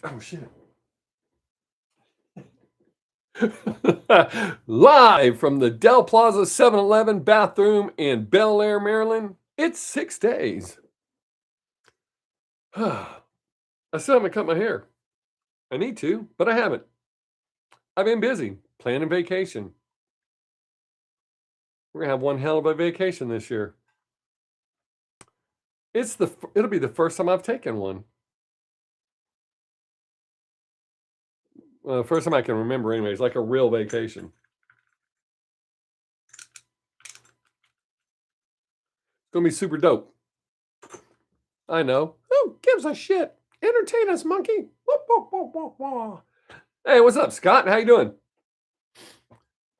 Oh, shit. Live from the Del Plaza 7-Eleven bathroom in Bel Air, Maryland, it's 6 days. I still haven't cut my hair. I need to, but I haven't. I've been busy planning vacation. We're gonna have one hell of a vacation this year. It'll be the first time I've taken one. First time I can remember, anyways, like a real vacation. It's gonna be super dope. I know. Who gives a shit? Entertain us, monkey. Wah, wah, wah, wah, wah. Hey, what's up, Scott? How you doing?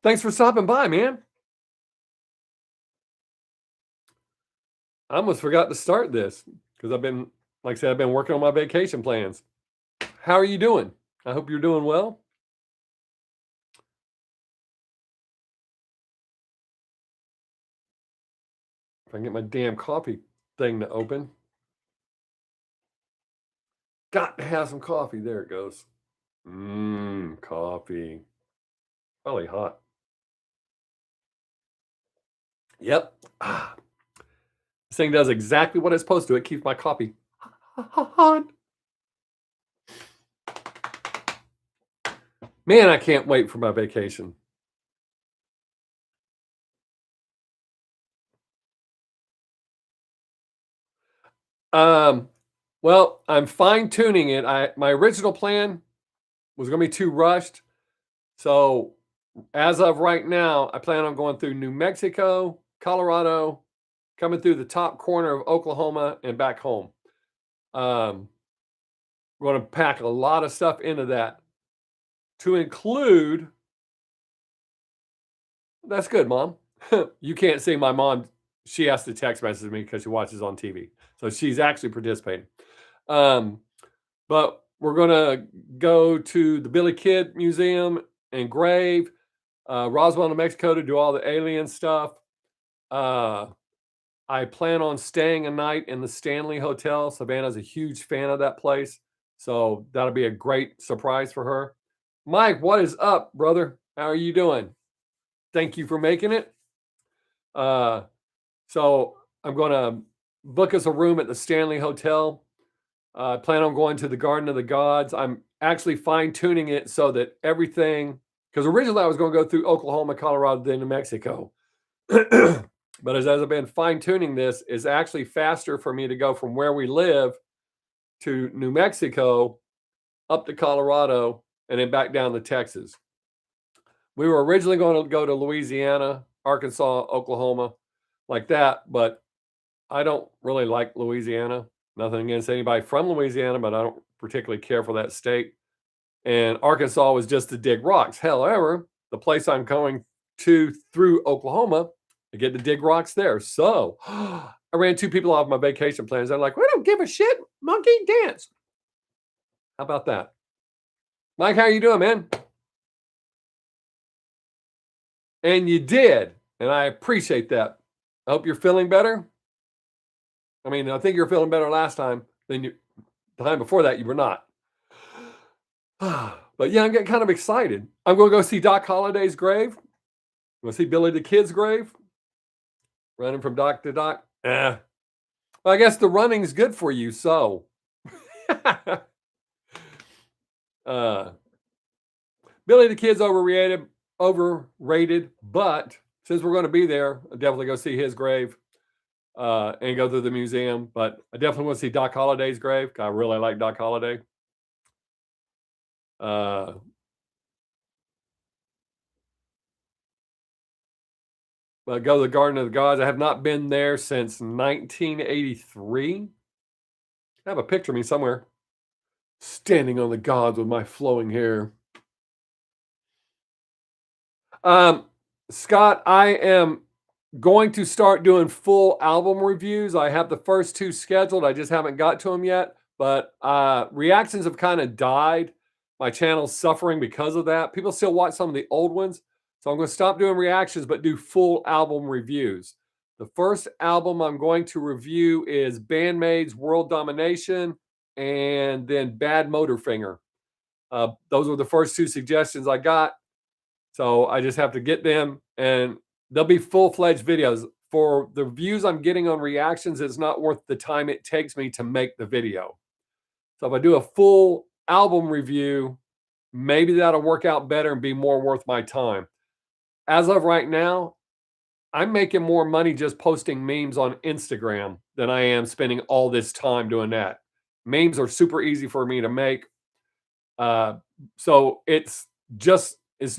Thanks for stopping by, man. I almost forgot to start this because like I said, I've been working on my vacation plans. How are you doing? I hope you're doing well. If I can get my damn coffee thing to open. Got to have some coffee. There it goes. Coffee. Probably hot. Yep. This thing does exactly what it's supposed to. It keeps my coffee hot. Man, I can't wait for my vacation. Well, I'm fine tuning it. My original plan was going to be too rushed. So, as of right now, I plan on going through New Mexico, Colorado, coming through the top corner of Oklahoma and back home. We're going to pack a lot of stuff into that to include. That's good, Mom. You can't see my mom. She has to text message me because she watches on TV. So she's actually participating. But we're going to go to the Billy Kid Museum and Grave, Roswell, New Mexico to do all the alien stuff. I plan on staying a night in the Stanley Hotel. Savannah's a huge fan of that place. So that'll be a great surprise for her. Mike, what is up, brother? How are you doing? Thank you for making it. So I'm going to book us a room at the Stanley Hotel. I plan on going to the Garden of the Gods. I'm actually fine tuning it so that everything, because originally I was going to go through Oklahoma, Colorado, then New Mexico. But as I've been fine tuning this, it's actually faster for me to go from where we live to New Mexico, up to Colorado, and then back down to Texas. We were originally going to go to Louisiana, Arkansas, Oklahoma, like that, but I don't really like Louisiana. Nothing against anybody from Louisiana, but I don't particularly care for that state. And Arkansas was just to dig rocks. However, the place I'm going to through Oklahoma, I get to dig rocks there. So I ran two people off my vacation plans. They're like, we don't give a shit, monkey, dance. How about that? Mike, how you doing, man? And you did. And I appreciate that. I hope you're feeling better. I mean, I think you're feeling better last time than the time before that you were not. But yeah, I'm getting kind of excited. I'm going to go see Doc Holliday's grave. I'm going to see Billy the Kid's grave. Running from doc to doc. Well, I guess the running's good for you, so. Billy the Kid's overrated, but since we're going to be there, I'll definitely go see his grave and go through the museum. But I definitely want to see Doc Holliday's grave. I really like Doc Holliday. But go to the Garden of the Gods. I have not been there since 1983. I have a picture of me somewhere standing on the gods with my flowing hair. Scott, I am going to start doing full album reviews. I have the first two scheduled. I just haven't got to them yet. But reactions have kind of died. My channel's suffering because of that. People still watch some of the old ones. So I'm going to stop doing reactions, but do full album reviews. The first album I'm going to review is Bandmaid's World Domination and then bad motor finger. Those were the first two suggestions I got. So I just have to get them, and they'll be full-fledged videos. For the views I'm getting on reactions, it's not worth the time it takes me to make the video. So if I do a full album review, maybe that'll work out better and be more worth my time. As of right now, I'm making more money just posting memes on Instagram than I am spending all this time doing that. Memes are super easy for me to make. So it's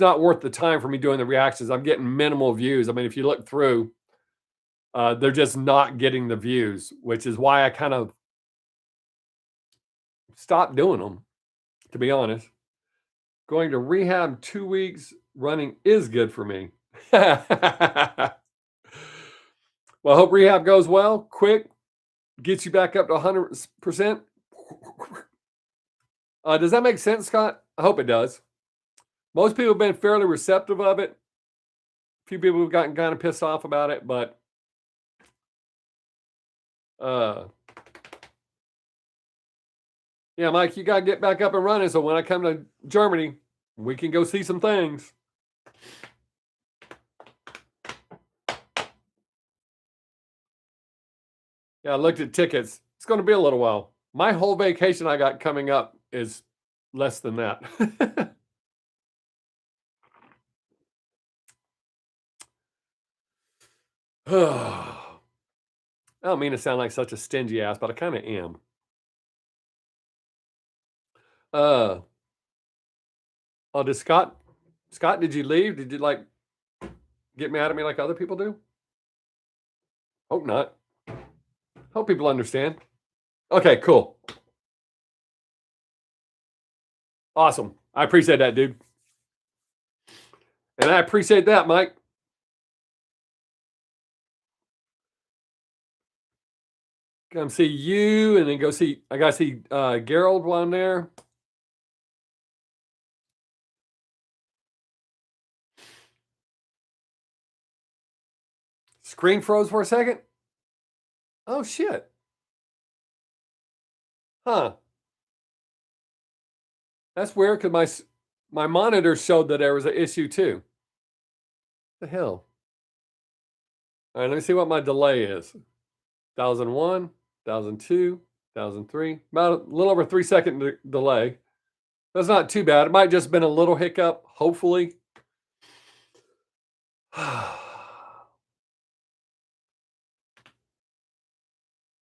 not worth the time for me doing the reactions. I'm getting minimal views. I mean, if you look through, they're just not getting the views, which is why I kind of stopped doing them, to be honest. Going to rehab 2 weeks running is good for me. Well, I hope rehab goes well, quick, gets you back up to 100%. Does that make sense, Scott? I hope it does. Most people have been fairly receptive of it. A few people have gotten kind of pissed off about it, but yeah, Mike, you got to get back up and running. So when I come to Germany, we can go see some things. Yeah, I looked at tickets. It's going to be a little while. My whole vacation I got coming up is less than that. I don't mean to sound like such a stingy ass, but I kind of am. Oh, Scott, did you leave? Did you like get mad at me like other people do? Hope not. Hope people understand. Okay, cool. Awesome. I appreciate that, dude. And I appreciate that, Mike. Come see you, and then I gotta see Gerald while I'm there. Screen froze for a second. Oh shit. Huh. That's weird because my monitor showed that there was an issue too. What the hell? All right, let me see what my delay is. 1001, 1002, 1003. About a little over 3-second delay. That's not too bad. It might just been a little hiccup, hopefully.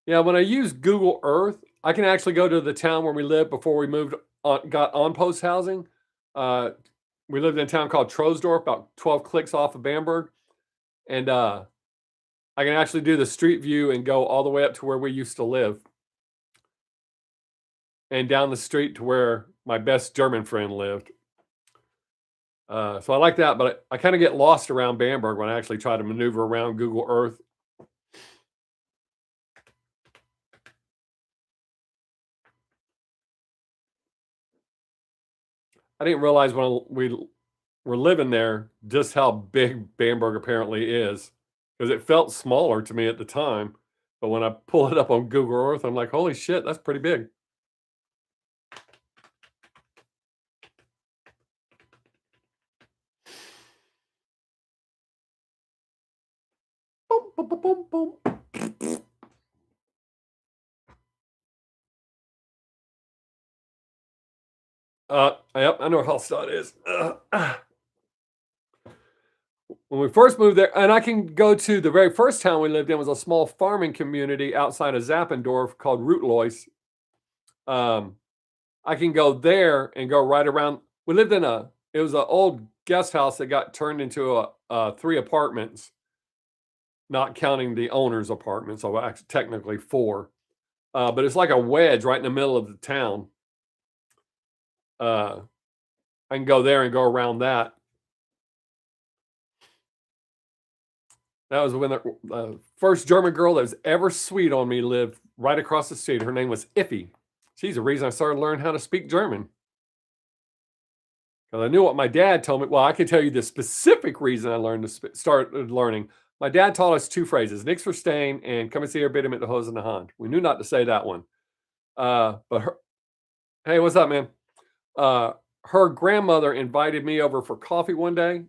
Yeah, when I use Google Earth, I can actually go to the town where we lived before we got on post housing. We lived in a town called Troisdorf, about 12 clicks off of Bamberg. And I can actually do the street view and go all the way up to where we used to live. And down the street to where my best German friend lived. So I like that, but I kind of get lost around Bamberg when I actually try to maneuver around Google Earth. I didn't realize when we were living there just how big Bamberg apparently is, because it felt smaller to me at the time. But when I pull it up on Google Earth, I'm like, holy shit, that's pretty big. Boom, boom, boom, boom, boom. Yep, I know where Hallstatt is. When we first moved there, and I can go to the very first town we lived in was a small farming community outside of Zappendorf called Rootlois. I can go there and go right around. We lived in it was an old guest house that got turned into 3 apartments, not counting the owner's apartment, so actually technically 4. But it's like a wedge right in the middle of the town. I can go there and go around that. That was when the first German girl that was ever sweet on me lived right across the street. Her name was Iffy. She's the reason I started learning how to speak German. Because I knew what my dad told me. Well, I can tell you the specific reason I started learning. My dad taught us 2 phrases, "Nix verstehen" and "Come and see her bitte mit the Hose in the Hand." We knew not to say that one. But hey, what's up, man? Uh, her grandmother invited me over for coffee one day,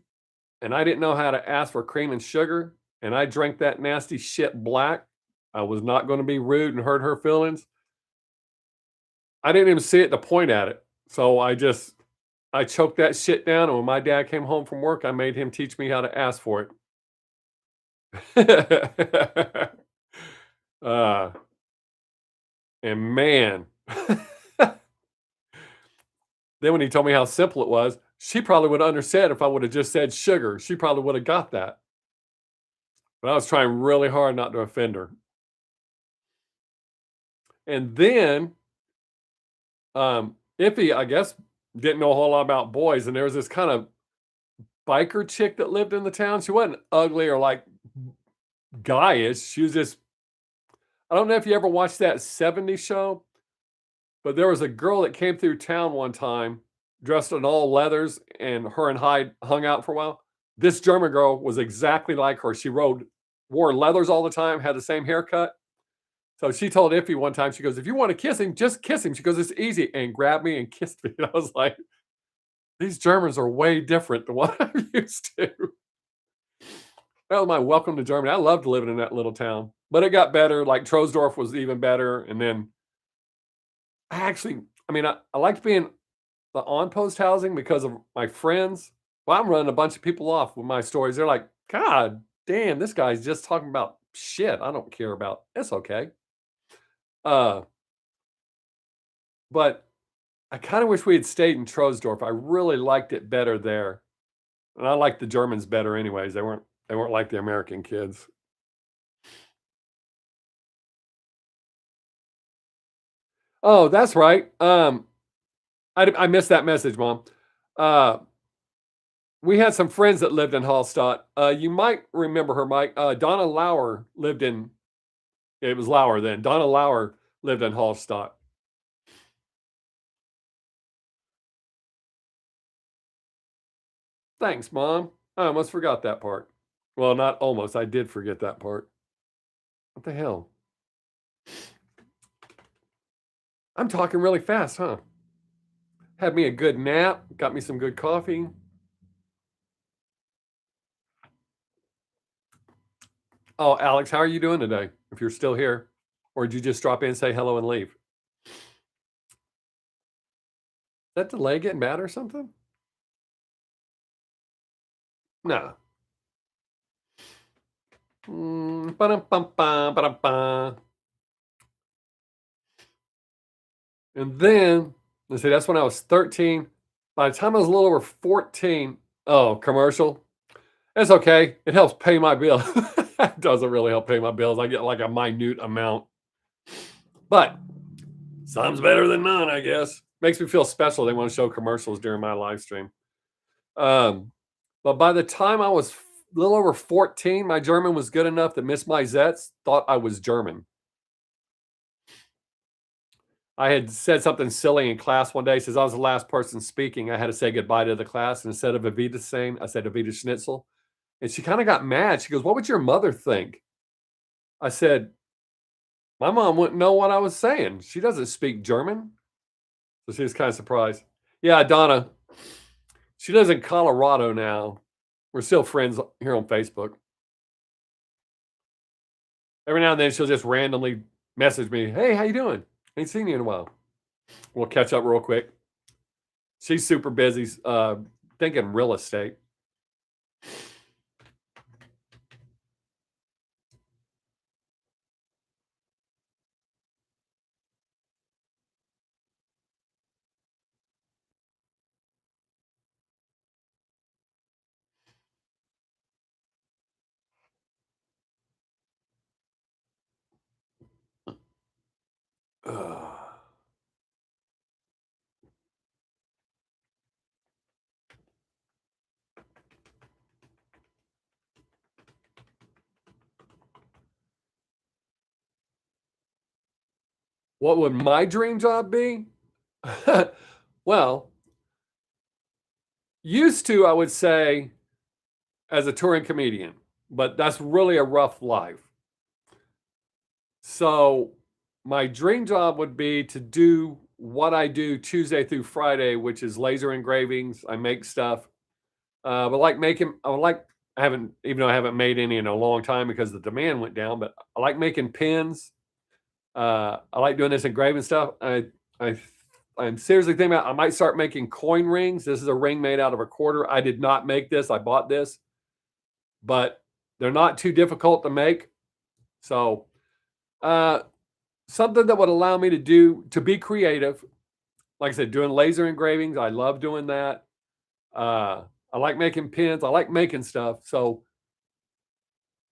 and I didn't know how to ask for cream and sugar, and I drank that nasty shit black. I was not going to be rude and hurt her feelings. I didn't even see it to point at it. So I choked that shit down, and when my dad came home from work, I made him teach me how to ask for it. uh, and man, then when he told me how simple it was, she probably would have understood if I would have just said sugar. She probably would have got that. But I was trying really hard not to offend her. And then Iffy, I guess, didn't know a whole lot about boys. And there was this kind of biker chick that lived in the town. She wasn't ugly or like guyish. She was just, I don't know if you ever watched that 70s show, but there was a girl that came through town one time dressed in all leathers, and her and Hyde hung out for a while. This German girl was exactly like her. She wore leathers all the time, had the same haircut. So she told Iffy one time, she goes, "If you want to kiss him, just kiss him." She goes, "It's easy," and grabbed me and kissed me. And I was like, these Germans are way different than what I'm used to. That was my welcome to Germany. I loved living in that little town, but it got better. Like Troisdorf was even better. And then I liked being the on post housing because of my friends. Well, I'm running a bunch of people off with my stories. They're like, God damn, this guy's just talking about shit I don't care about. It's okay. Uh, but I kind of wish we had stayed in Troisdorf. I really liked it better there. And I liked the Germans better anyways. They weren't like the American kids. Oh, that's right. I missed that message, Mom. Uh, we had some friends that lived in Hallstatt. You might remember her, Mike. Donna Lauer lived in it was Lauer then. Donna Lauer lived in Hallstatt. Thanks, Mom. I almost forgot that part. Well, not almost. I did forget that part. What the hell? I'm talking really fast, huh? Had me a good nap, got me some good coffee. Oh, Alex, how are you doing today? If you're still here, or did you just drop in, say hello, and leave? Is that delay getting bad or something? No. Ba-dum-bum-bum, ba-dum-bum. And then, let's see, that's when I was 13. By the time I was a little over 14, oh, commercial. It's okay. It helps pay my bill. It doesn't really help pay my bills. I get like a minute amount. But some's better than none, I guess. Makes me feel special. They want to show commercials during my live stream. But by the time I was a little over 14, my German was good enough that Miss Mizetz thought I was German. I had said something silly in class one day. Since I was the last person speaking, I had to say goodbye to the class. And instead of Evita saying, I said Evita Schnitzel. And she kind of got mad. She goes, "What would your mother think?" I said, "My mom wouldn't know what I was saying. She doesn't speak German." So she was kind of surprised. Yeah, Donna. She lives in Colorado now. We're still friends here on Facebook. Every now and then she'll just randomly message me, "Hey, how you doing? Ain't seen you in a while." We'll catch up real quick. She's super busy thinking real estate. What would my dream job be? Well, used to, I would say, as a touring comedian, but that's really a rough life. So my dream job would be to do what I do Tuesday through Friday, which is laser engravings. I make stuff. But like making, I would like, I haven't, even though I haven't made any in a long time because the demand went down, but I like making pins. I like doing this engraving stuff. I, I'm seriously thinking about, I might start making coin rings. This is a ring made out of a quarter. I did not make this. I bought this, but they're not too difficult to make. So, uh, something that would allow me to be creative. Like I said, doing laser engravings. I love doing that. I like making pins. I like making stuff. So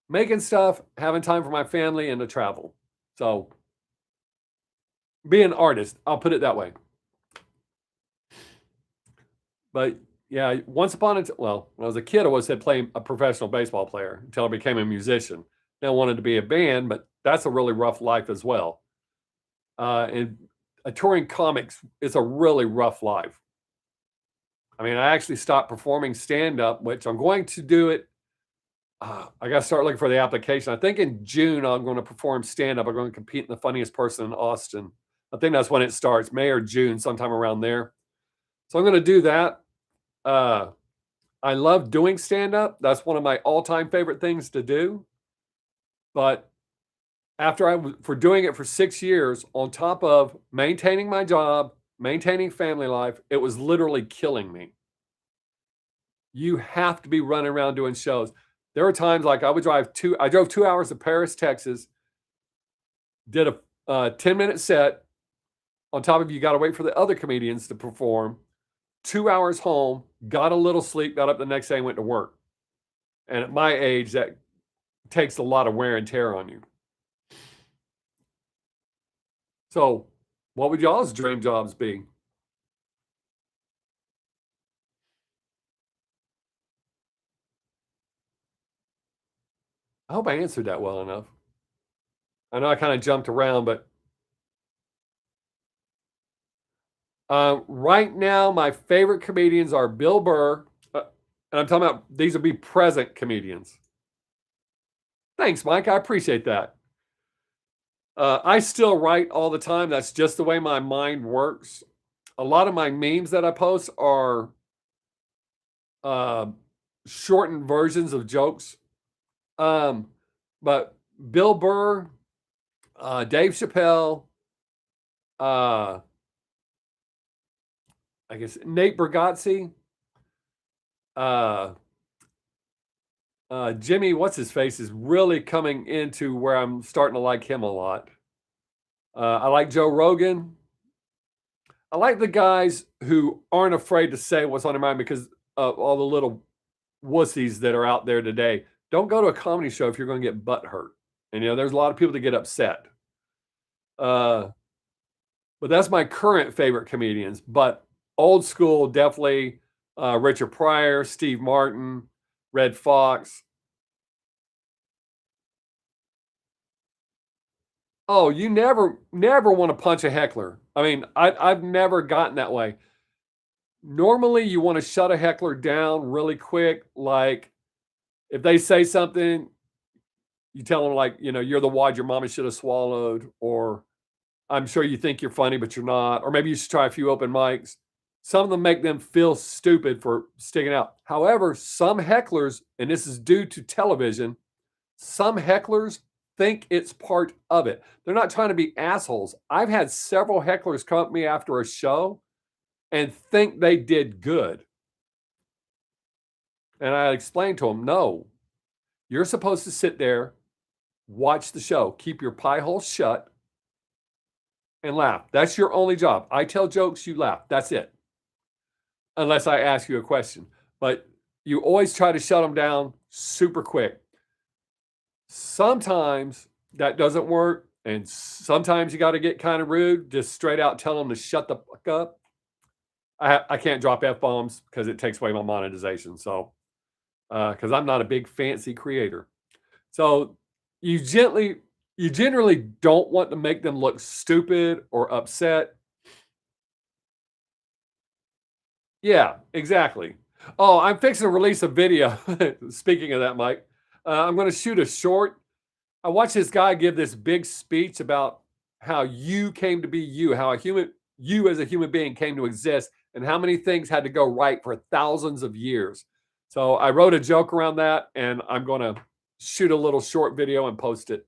making stuff, having time for my family and to travel. So be an artist. I'll put it that way. But yeah, once upon a time, well, when I was a kid, I always said playing a professional baseball player until I became a musician. Then I wanted to be a band, but that's a really rough life as well. And a touring comics is a really rough life. I mean, I actually stopped performing stand up, which I'm going to do it. I got to start looking for the application. I think in June, I'm going to perform stand up. I'm going to compete in the funniest person in Austin. I think that's when it starts, May or June, sometime around there. So I'm going to do that. I love doing stand up. That's one of my all time favorite things to do. But for doing it for 6 years, on top of maintaining my job, maintaining family life, it was literally killing me. You have to be running around doing shows. There were times like I drove 2 hours to Paris, Texas, did a 10-minute set. On top of you got to wait for the other comedians to perform. 2 hours home, got a little sleep, got up the next day and went to work. And at my age, that takes a lot of wear and tear on you. So what would y'all's dream jobs be? I hope I answered that well enough. I know I kind of jumped around, but right now, my favorite comedians are Bill Burr, and I'm talking about these would be present comedians. Thanks, Mike. I appreciate that. I still write all the time. That's just the way my mind works. A lot of my memes that I post are uh, shortened versions of jokes. But Bill Burr, Dave Chappelle, uh, I guess Nate Bargatze, uh, Jimmy, what's his face, is really coming into where I'm starting to like him a lot. I like Joe Rogan. I like the guys who aren't afraid to say what's on their mind because of all the little wussies that are out there today. Don't go to a comedy show if you're going to get butt hurt. And there's a lot of people that get upset. But that's my current favorite comedians. But old school, definitely Richard Pryor, Steve Martin, Red Fox. Oh, you never want to punch a heckler. I mean, I've never gotten that way. Normally, you want to shut a heckler down really quick. Like if they say something, you tell them like, you're the wad your mama should have swallowed, or I'm sure you think you're funny, but you're not. Or maybe you should try a few open mics. Some of them make them feel stupid for sticking out. However, some hecklers, and this is due to television, some hecklers think it's part of it. They're not trying to be assholes. I've had several hecklers come up to me after a show and think they did good. And I explained to them, no, you're supposed to sit there, watch the show, keep your pie hole shut, and laugh. That's your only job. I tell jokes, you laugh. That's it. Unless I ask you a question. But you always try to shut them down super quick. Sometimes that doesn't work. And sometimes you got to get kind of rude. Just straight out tell them to shut the fuck up. I can't drop F-bombs because it takes away my monetization. So, because I'm not a big fancy creator. So you generally don't want to make them look stupid or upset. Yeah, exactly. Oh, I'm fixing to release a video. Speaking of that, Mike, I'm going to shoot a short. I watched this guy give this big speech about how you came to be you, how you as a human being came to exist, and how many things had to go right for thousands of years. So I wrote a joke around that, and I'm going to shoot a little short video and post it.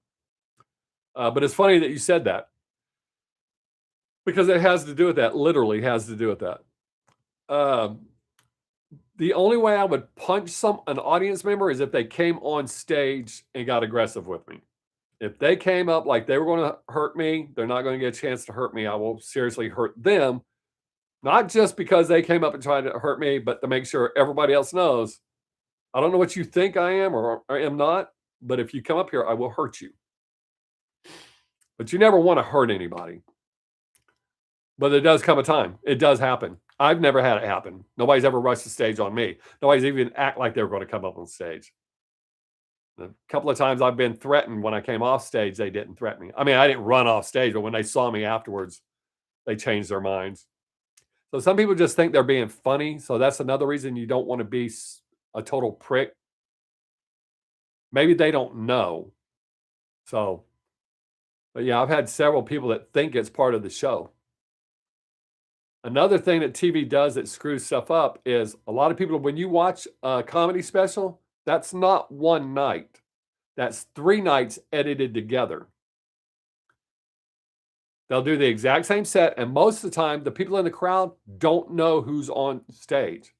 But it's funny that you said that because it has to do with that. Literally has to do with that. The only way I would punch an audience member is if they came on stage and got aggressive with me. If they came up like they were going to hurt me, they're not going to get a chance to hurt me. I will seriously hurt them, not just because they came up and tried to hurt me, but to make sure everybody else knows, I don't know what you think I am or I am not, but if you come up here, I will hurt you. But you never want to hurt anybody. But there does come a time. It does happen. I've never had it happen. Nobody's ever rushed the stage on me. Nobody's even act like they were going to come up on stage. A couple of times I've been threatened when I came off stage, they didn't threaten me. I mean, I didn't run off stage, but when they saw me afterwards, they changed their minds. So some people just think they're being funny. So that's another reason you don't want to be a total prick. Maybe they don't know. So, but yeah, I've had several people that think it's part of the show. Another thing that TV does that screws stuff up is a lot of people, when you watch a comedy special, that's not one night. That's 3 nights edited together. They'll do the exact same set, and most of the time, the people in the crowd don't know who's on stage.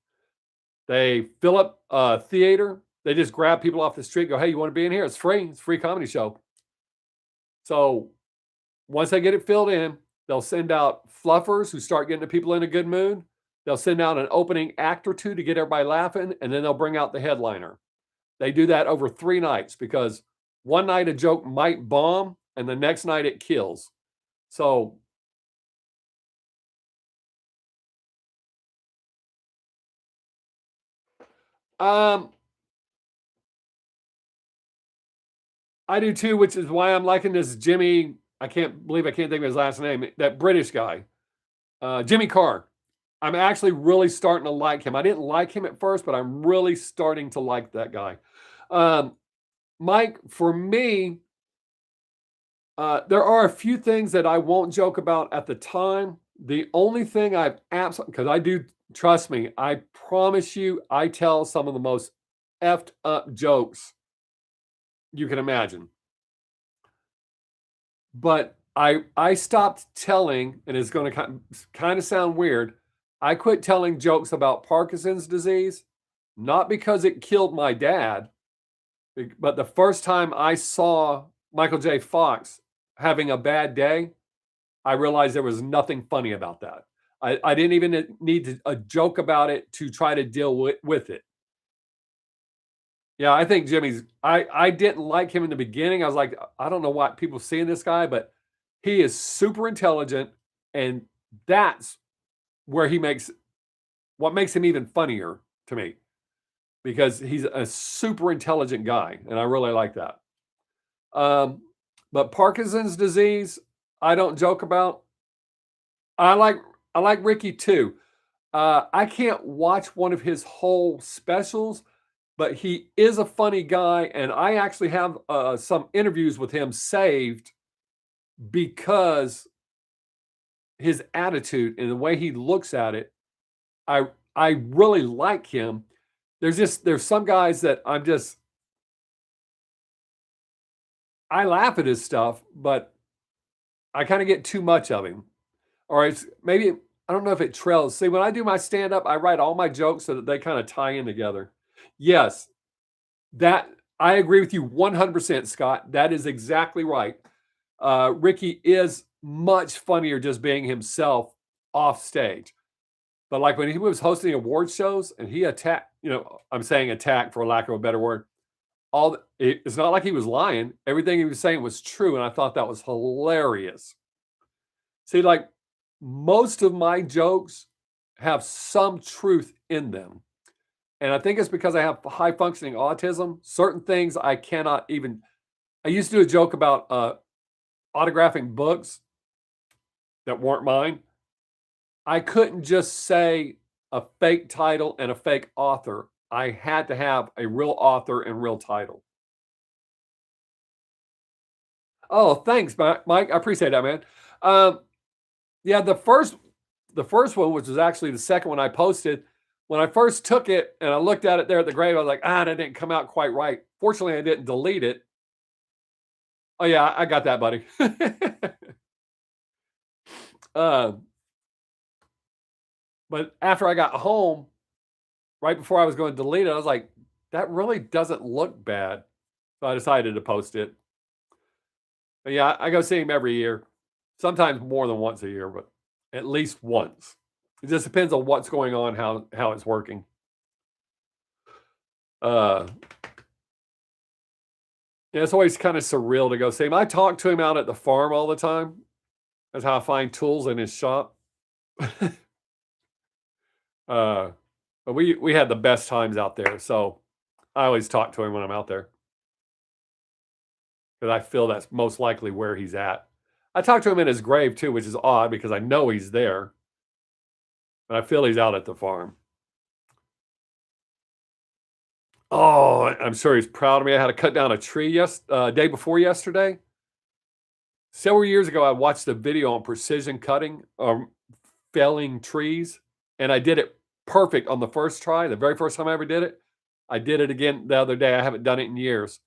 They fill up a theater. They just grab people off the street, go, hey, you want to be in here? It's free. It's a free comedy show. So once they get it filled in, they'll send out fluffers who start getting the people in a good mood. They'll send out an opening act or two to get everybody laughing, and then they'll bring out the headliner. They do that over 3 nights because one night a joke might bomb, and the next night it kills. So I do too, which is why I'm liking this Jimmy. I can't believe I can't think of his last name. That British guy, Jimmy Carr. I'm actually really starting to like him. I didn't like him at first, but I'm really starting to like that guy. Mike, for me, there are a few things that I won't joke about at the time. The only thing I've absolutely, because I do, trust me, I promise you, I tell some of the most effed up jokes you can imagine. But I stopped telling, and it's going to kind of sound weird. I quit telling jokes about Parkinson's disease, not because it killed my dad, but the first time I saw Michael J. Fox having a bad day, I realized there was nothing funny about that. I didn't even need a joke about it to try to deal with it. Yeah, I think I didn't like him in the beginning. I was like, I don't know why people seeing this guy, but he is super intelligent, and that's where what makes him even funnier to me, because he's a super intelligent guy, and I really like that. But Parkinson's disease, I don't joke about. I like Ricky too. I can't watch one of his whole specials, but he is a funny guy, and I actually have some interviews with him saved because his attitude and the way he looks at it. I really like him. There's some guys that I laugh at his stuff, but I kind of get too much of him. Or it's maybe, I don't know if it trails. See, when I do my stand up, I write all my jokes so that they kind of tie in together. Yes, that I agree with you 100%, Scott. That is exactly right. Ricky is much funnier just being himself off stage. But like when he was hosting award shows and he attacked, I'm saying attack for lack of a better word, it's not like he was lying. Everything he was saying was true, and I thought that was hilarious. See, like most of my jokes have some truth in them. And I think it's because I have high functioning autism. Certain things I cannot even. I used to do a joke about autographing books that weren't mine. I couldn't just say a fake title and a fake author. I had to have a real author and real title. Oh, thanks, Mike. I appreciate that, man. Um, yeah, the first one, which was actually the second one I posted, when I first took it and I looked at it there at the grave, I was like, that didn't come out quite right. Fortunately, I didn't delete it. Oh yeah, I got that, buddy. uh, but after I got home, right before I was going to delete it, I was like, that really doesn't look bad. So I decided to post it. But yeah, I go see him every year, sometimes more than once a year, but at least once. It just depends on what's going on, how it's working. Uh, yeah, it's always kind of surreal to go see him. I talk to him out at the farm all the time. That's how I find tools in his shop. uh, but we had the best times out there, so I always talk to him when I'm out there because I feel that's most likely where he's at. I talk to him in his grave too, which is odd because I know he's there, but I feel he's out at the farm. Oh, I'm sure he's proud of me. I had to cut down a tree day before yesterday. Several years ago, I watched a video on precision cutting, felling trees, and I did it perfect on the first try, the very first time I ever did it. I did it again the other day. I haven't done it in years.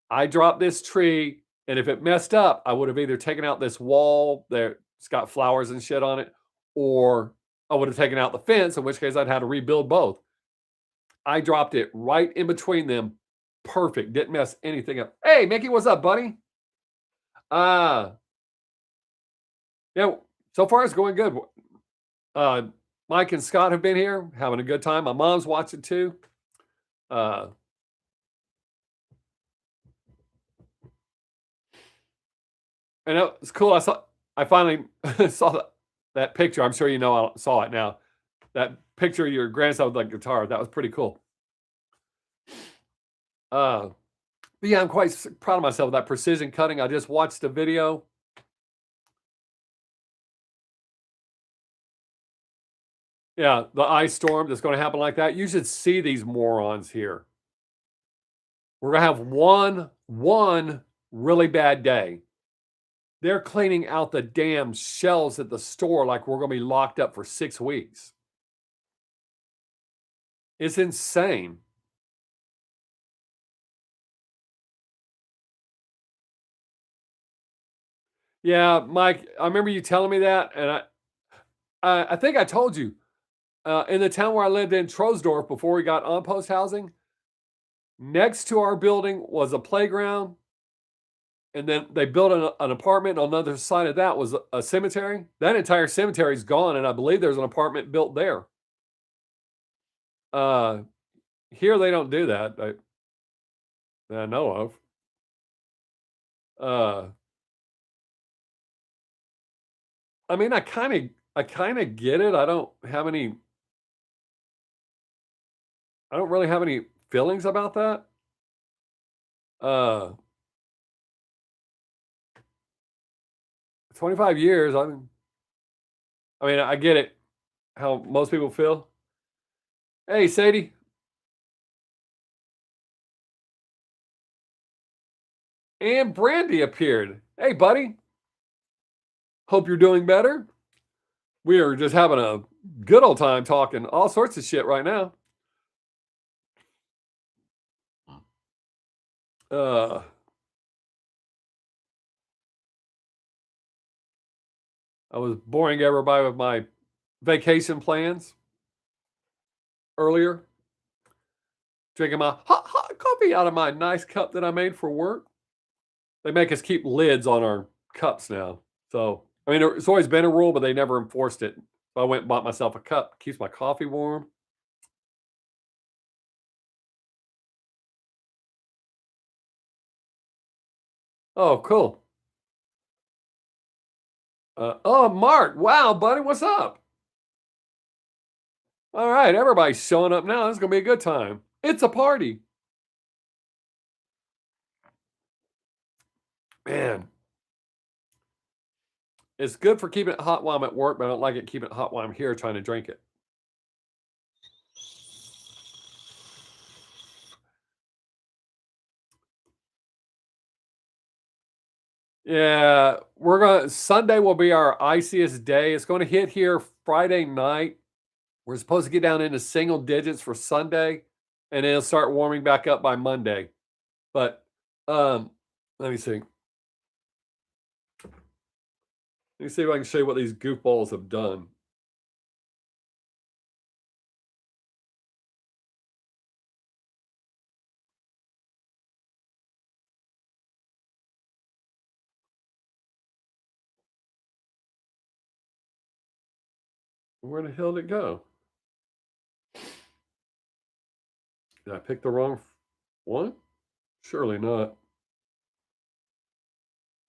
I dropped this tree, and if it messed up, I would have either taken out this wall there, it's got flowers and shit on it, or I would have taken out the fence, in which case I'd had to rebuild both. I dropped it right in between them. Perfect. Didn't mess anything up. Hey, Mickey, what's up, buddy? Uh, yeah, so far it's going good. Uh, Mike and Scott have been here, having a good time. My mom's watching too. Uh, and it was cool. I finally saw that picture. I'm sure you know I saw it now. That picture of your grandson with the guitar. That was pretty cool. Uh, but yeah, I'm quite proud of myself with that precision cutting. I just watched a video. Yeah, the ice storm that's going to happen like that. You should see these morons here. We're gonna have one really bad day. They're cleaning out the damn shelves at the store like we're gonna be locked up for 6 weeks. It's insane. Yeah, Mike, I remember you telling me that, and I think I told you, in the town where I lived in Troesdorf before we got on post housing, next to our building was a playground, and then they built an apartment. On the other side of that was a cemetery. That entire cemetery is gone, and I believe there's an apartment built there. Uh, Here they don't do that, that I know of. Uh, I mean, I kinda get it. I don't really have any feelings about that. Uh, 25 years, I mean, I get it, how most people feel. Hey, Sadie, and Brandy appeared. Hey, buddy, hope you're doing better. We are just having a good old time talking all sorts of shit right now. Uh, I was boring everybody with my vacation plans earlier, drinking my hot coffee out of my nice cup that I made for work. They make us keep lids on our cups now. So, I mean, it's always been a rule, but they never enforced it. So I went and bought myself a cup, keeps my coffee warm. Oh, cool. Oh, Mark. Wow, buddy, what's up? All right, everybody's showing up now. This is gonna be a good time. It's a party. Man, it's good for keeping it hot while I'm at work, but I don't like it keeping it hot while I'm here trying to drink it. Yeah, Sunday will be our iciest day. It's gonna hit here Friday night. We're supposed to get down into single digits for Sunday, and then it'll start warming back up by Monday. But, um, let me see. Let me see if I can show you what these goofballs have done. Where the hell did it go? Did I pick the wrong one? Surely not.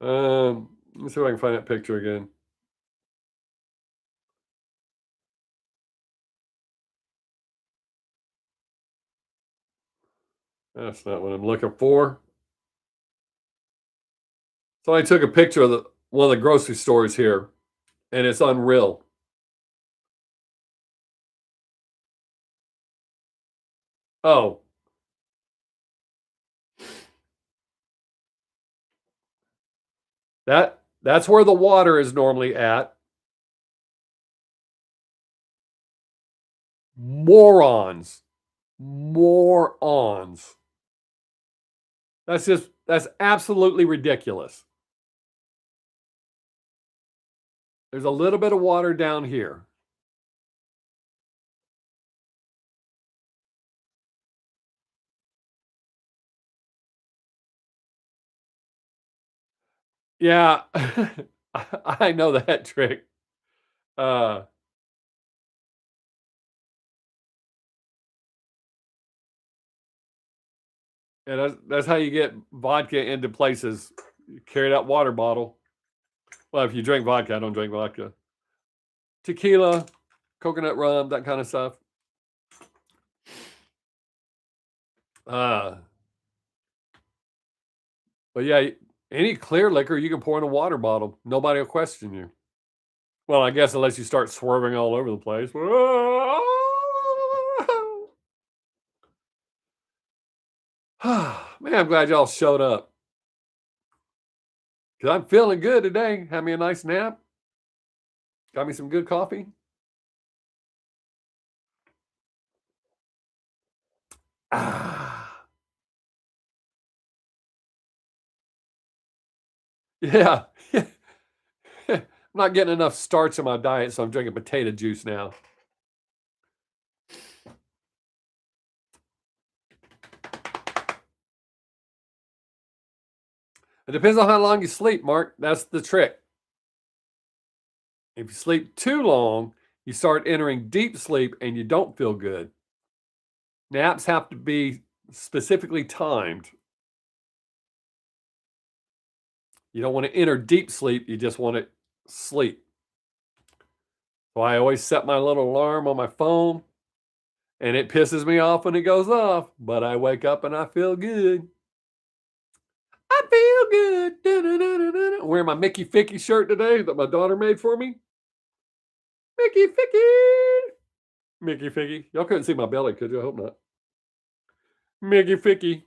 Let me see if I can find that picture again. That's not what I'm looking for. So I took a picture of one of the grocery stores here, and it's unreal. Oh, that's where the water is normally at. Morons. Morons. That's absolutely ridiculous. There's a little bit of water down here. Yeah, I know that trick. Uh, and that's how you get vodka into places. You carry that water bottle. Well, if you drink vodka, I don't drink vodka. Tequila, coconut rum, that kind of stuff. Uh, but yeah, any clear liquor you can pour in a water bottle. Nobody will question you. Well, I guess unless you start swerving all over the place. Man, I'm glad y'all showed up. Because I'm feeling good today. Had me a nice nap. Got me some good coffee. Ah, yeah. I'm not getting enough starch in my diet, so I'm drinking potato juice now. It depends on how long you sleep, Mark. That's the trick. If you sleep too long, you start entering deep sleep and you don't feel good. Naps have to be specifically timed. You don't want to enter deep sleep, you just want to sleep. So I always set my little alarm on my phone, and it pisses me off when it goes off, but I wake up and I feel good. I feel good. Da-da-da-da-da. I'm wearing my Mickey Ficky shirt today that my daughter made for me. Mickey Ficky. Mickey Ficky. Y'all couldn't see my belly, could you? I hope not. Mickey Ficky.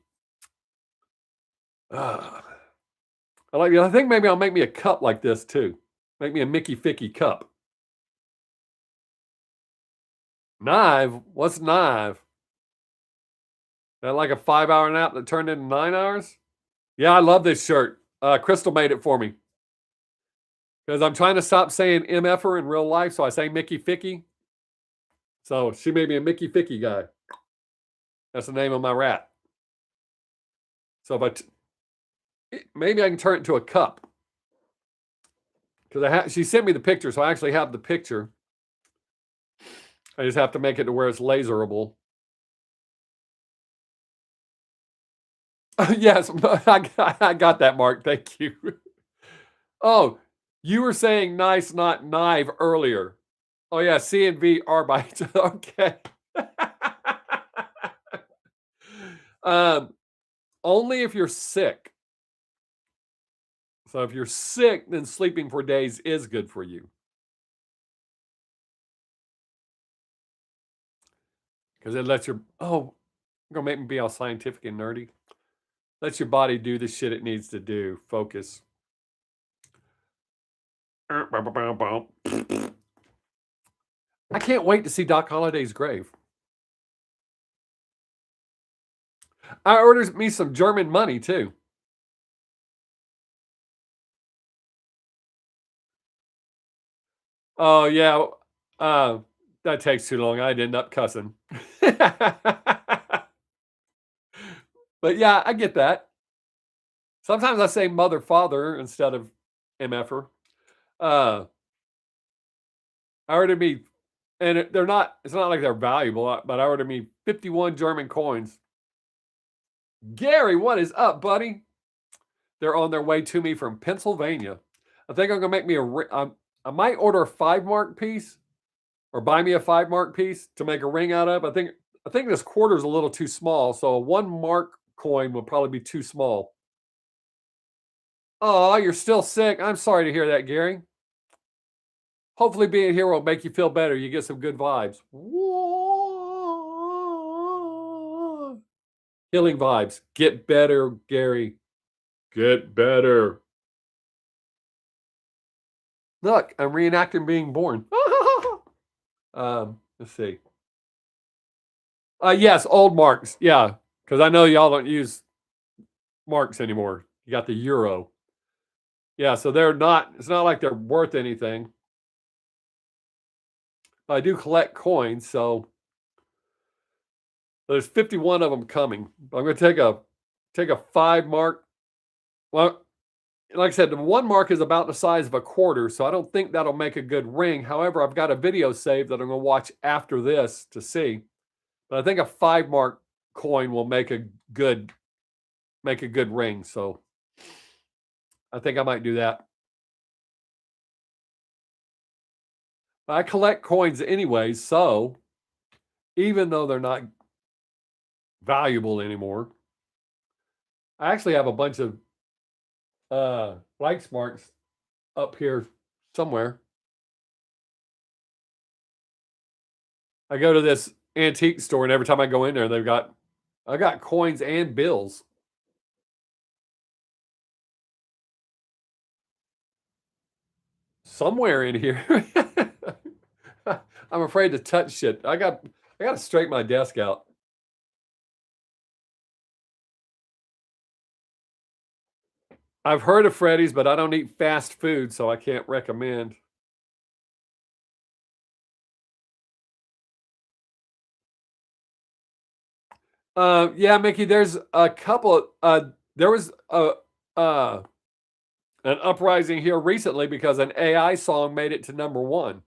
Ah, I like it. I think maybe I'll make me a cup like this too. Make me a Mickey Ficky cup. Nive? What's Nive? That like a 5-hour nap that turned into 9 hours? Yeah, I love this shirt. Crystal made it for me because I'm trying to stop saying MFer in real life, so I say Mickey Ficky. So she made me a Mickey Ficky guy. That's the name of my rat. So maybe I can turn it into a cup because she sent me the picture, so I actually have the picture. I just have to make it to where it's laserable. Yes, I got that, Mark. Thank you. Oh, you were saying nice, not knife earlier. Oh yeah, C and V are bites. Okay. um, only if you're sick. So if you're sick, then sleeping for days is good for you because it lets your gonna make me be all scientific and nerdy. Let your body do the shit it needs to do. Focus. I can't wait to see Doc Holliday's grave. I ordered me some German money too. Oh yeah, uh, that takes too long. I'd end up cussing. But yeah, I get that. Sometimes I say mother, father instead of MFer. Uh, I ordered me, and they're not, it's not like they're valuable, but I ordered me 51 German coins. Gary, what is up, buddy? They're on their way to me from Pennsylvania. I think I'm gonna make me I might order a 5 mark piece or buy me a 5 mark piece to make a ring out of. I think this quarter is a little too small, so a 1 mark coin will probably be too small. Oh, you're still sick. I'm sorry to hear that, Gary. Hopefully, being here will make you feel better. You get some good vibes. Healing vibes. Get better, Gary. Get better. Look, I'm reenacting being born. Let's see. Yes, old marks. Yeah, because I know y'all don't use marks anymore. You got the euro. Yeah, so they're not. It's not like they're worth anything. I do collect coins, so there's 51 of them coming. I'm going to take a 5 mark. Well, like I said, the 1 mark is about the size of a quarter, so I don't think that'll make a good ring. However, I've got a video saved that I'm going to watch after this to see. But I think a 5 mark coin will make a good ring. So I think I might do that. I collect coins anyway, so even though they're not valuable anymore, I actually have a bunch of Reichs marks up here somewhere. I go to this antique store, and every time I go in there, I got coins and bills. Somewhere in here. I'm afraid to touch shit. I got to straighten my desk out. I've heard of Freddy's, but I don't eat fast food, so I can't recommend. Yeah, Mickey, there's a couple. There was uh, an uprising here recently because an AI song made it to #1.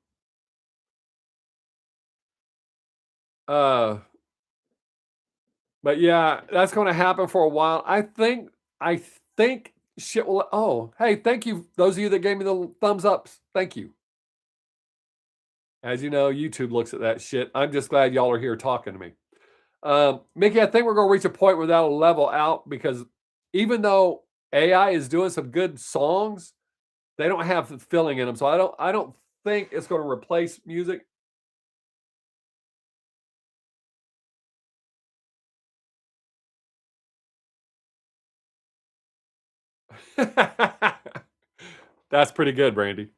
Uh, but yeah, that's going to happen for a while. I think shit will. Oh, hey, thank you, those of you that gave me the thumbs ups. Thank you. As you know, YouTube looks at that shit. I'm just glad y'all are here talking to me. Mickey, I think we're going to reach a point where that'll level out because even though AI is doing some good songs, they don't have the filling in them. So I don't think it's going to replace music. That's pretty good, Brandy.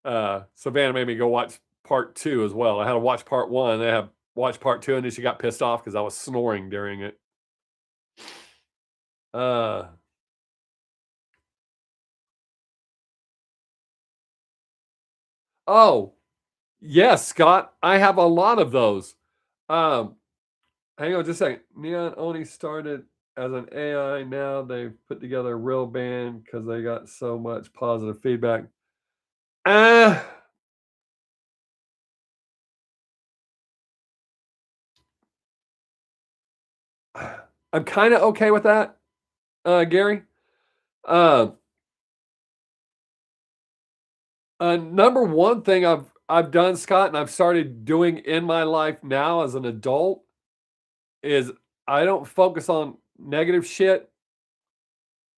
Savannah made me go watch part 2 as well. I had to watch part 1. They have watch part 2, and then she got pissed off because I was snoring during it. Uh, oh, yes, Scott. I have a lot of those. Um, Hang on just a second. Neon only started as an AI. Now they've put together a real band because they got so much positive feedback. Uh, I'm kind of okay with that, Gary. Uh, Number one thing I've done, Scott, and I've started doing in my life now as an adult is I don't focus on negative shit.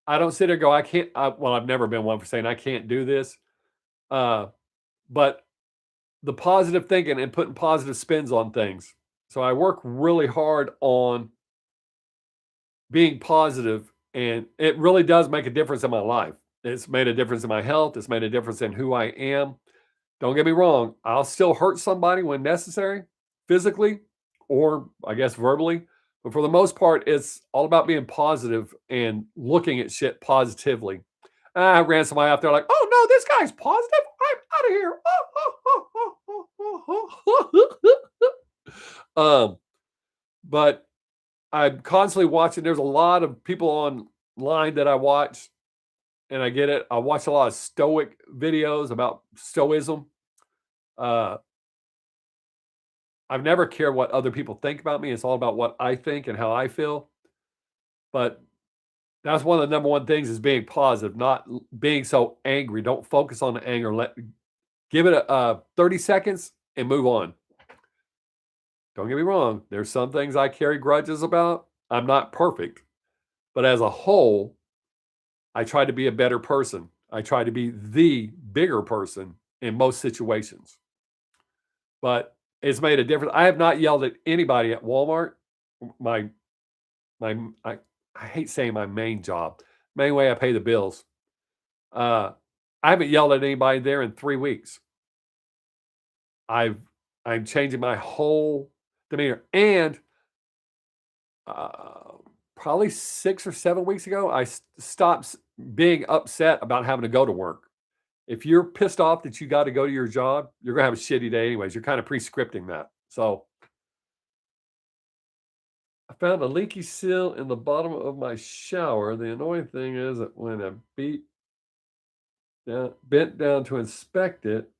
I don't sit there and go, I can't. Well, I've never been one for saying I can't do this. Uh, but the positive thinking and putting positive spins on things. So I work really hard on being positive, and it really does make a difference in my life. It's made a difference in my health. It's made a difference in who I am. Don't get me wrong. I'll still hurt somebody when necessary, physically, or I guess verbally. But for the most part, it's all about being positive and looking at shit positively. I ran somebody out there like, oh no, this guy's positive. I'm out of here. But I'm constantly watching. There's a lot of people online that I watch, and I get it. I watch a lot of stoic videos about stoicism. Uh, I've never cared what other people think about me. It's all about what I think and how I feel. But that's one of the number one things is being positive, not being so angry. Don't focus on the anger. Give it a 30 seconds and move on. Don't get me wrong. There's some things I carry grudges about. I'm not perfect, but as a whole, I try to be a better person. I try to be the bigger person in most situations. But it's made a difference. I have not yelled at anybody at Walmart. My my I hate saying my main job. Main way I pay the bills. Uh, I haven't yelled at anybody there in 3 weeks. I've I'm changing my whole demeanor. And uh, probably 6 or 7 weeks ago, I stopped being upset about having to go to work. If you're pissed off that you got to go to your job, you're gonna have a shitty day anyways. You're kind of pre-scripting that. So I found a leaky seal in the bottom of my shower. The annoying thing is that when I bent down to inspect it,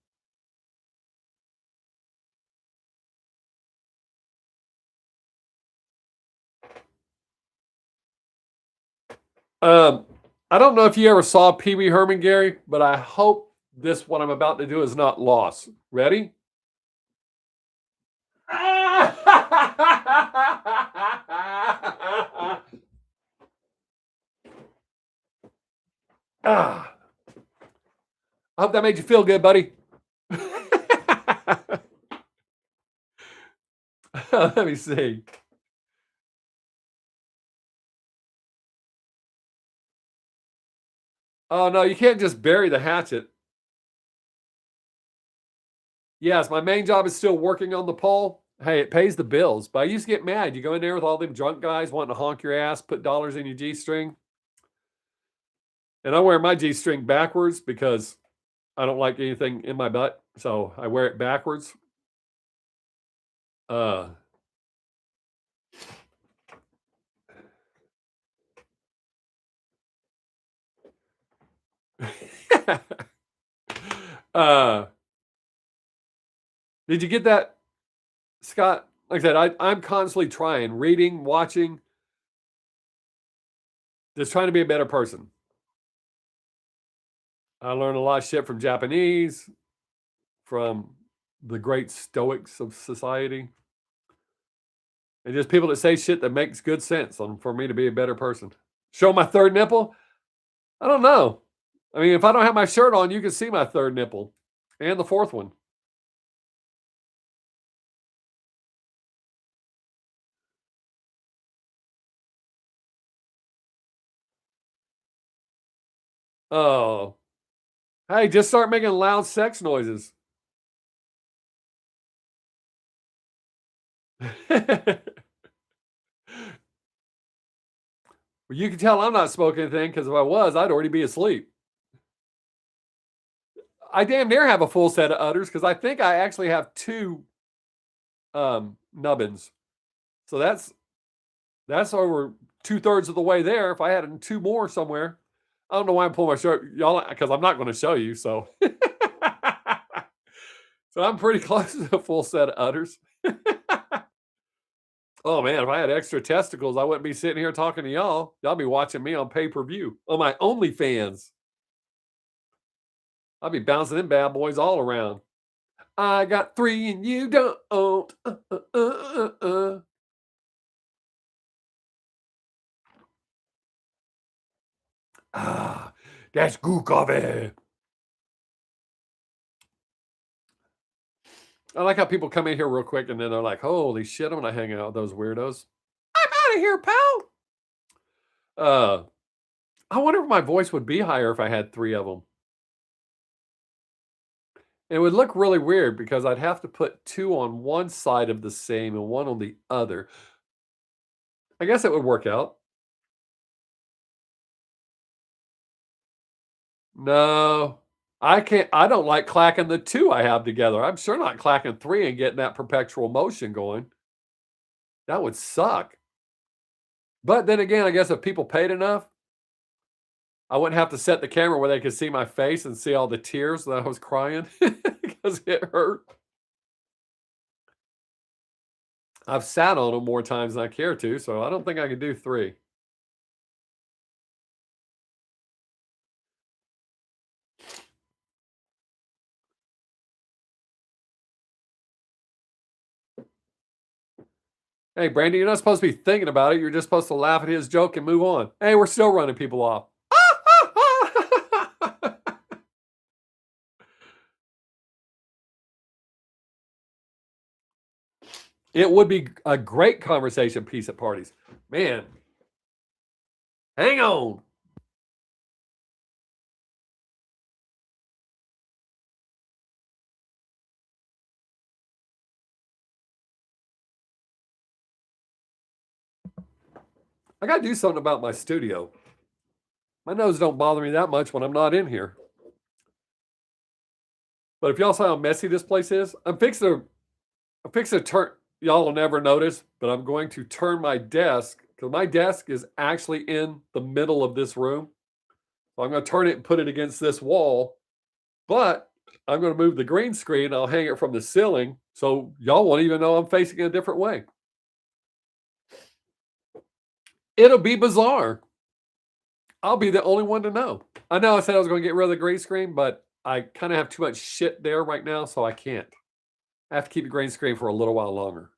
um, I don't know if you ever saw Pee Wee Herman, Gary, but I hope this what I'm about to do is not lost. Ready? Ah, I hope that made you feel good, buddy. Let me see. Oh no, you can't just bury the hatchet. Yes, my main job is still working on the pole. Hey, it pays the bills, but I used to get mad. You go in there with all them drunk guys wanting to honk your ass, put dollars in your G string. And I wear my G string backwards because I don't like anything in my butt. So I wear it backwards. Uh, uh, did you get that, Scott? Like I said, I'm constantly trying, reading, watching, just trying to be a better person. I learned a lot of shit from Japanese, from the great Stoics of society, and just people that say shit that makes good sense for me to be a better person. Show my third nipple? I don't know. I mean, if I don't have my shirt on, you can see my third nipple and the fourth one. Oh, hey, just start making loud sex noises. Well, you can tell I'm not smoking anything because if I was, I'd already be asleep. I damn near have a full set of udders because I think I actually have two nubbins. So that's over 2/3 of the way there. If I had two more somewhere, I don't know why I'm pulling my shirt, y'all, because I'm not going to show you. So, so I'm pretty close to a full set of udders. Oh man, if I had extra testicles, I wouldn't be sitting here talking to y'all. Y'all be watching me on pay-per-view on my OnlyFans. I'll be bouncing them bad boys all around. I got three and you don't. Ah, that's good coffee. I like how people come in here real quick and then they're like, holy shit, I'm gonna hang out with those weirdos. I'm out of here, pal. Uh I wonder if my voice would be higher if I had 3 of them. It would look really weird because I'd have to put 2 on one side of the same and 1 on the other. I guess it would work out. No, I don't like clacking the 2 I have together. I'm sure not clacking 3 and getting that perpetual motion going. That would suck. But then again, I guess if people paid enough, I wouldn't have to set the camera where they could see my face and see all the tears that I was crying because it hurt. I've sat on them more times than I care to, so I don't think I could do 3. Hey, Brandy, you're not supposed to be thinking about it. You're just supposed to laugh at his joke and move on. Hey, we're still running people off. It would be a great conversation piece at parties. Man, hang on. I got to do something about my studio. My nose don't bother me that much when I'm not in here. But if y'all saw how messy this place is, I'm fixing to turn. Y'all will never notice, but I'm going to turn my desk because my desk is actually in the middle of this room. So I'm going to turn it and put it against this wall. But I'm going to move the green screen. I'll hang it from the ceiling so y'all won't even know I'm facing it a different way. It'll be bizarre. I'll be the only one to know. I know I said I was going to get rid of the green screen, but I kind of have too much shit there right now, so I can't. I have to keep the green screen for a little while longer.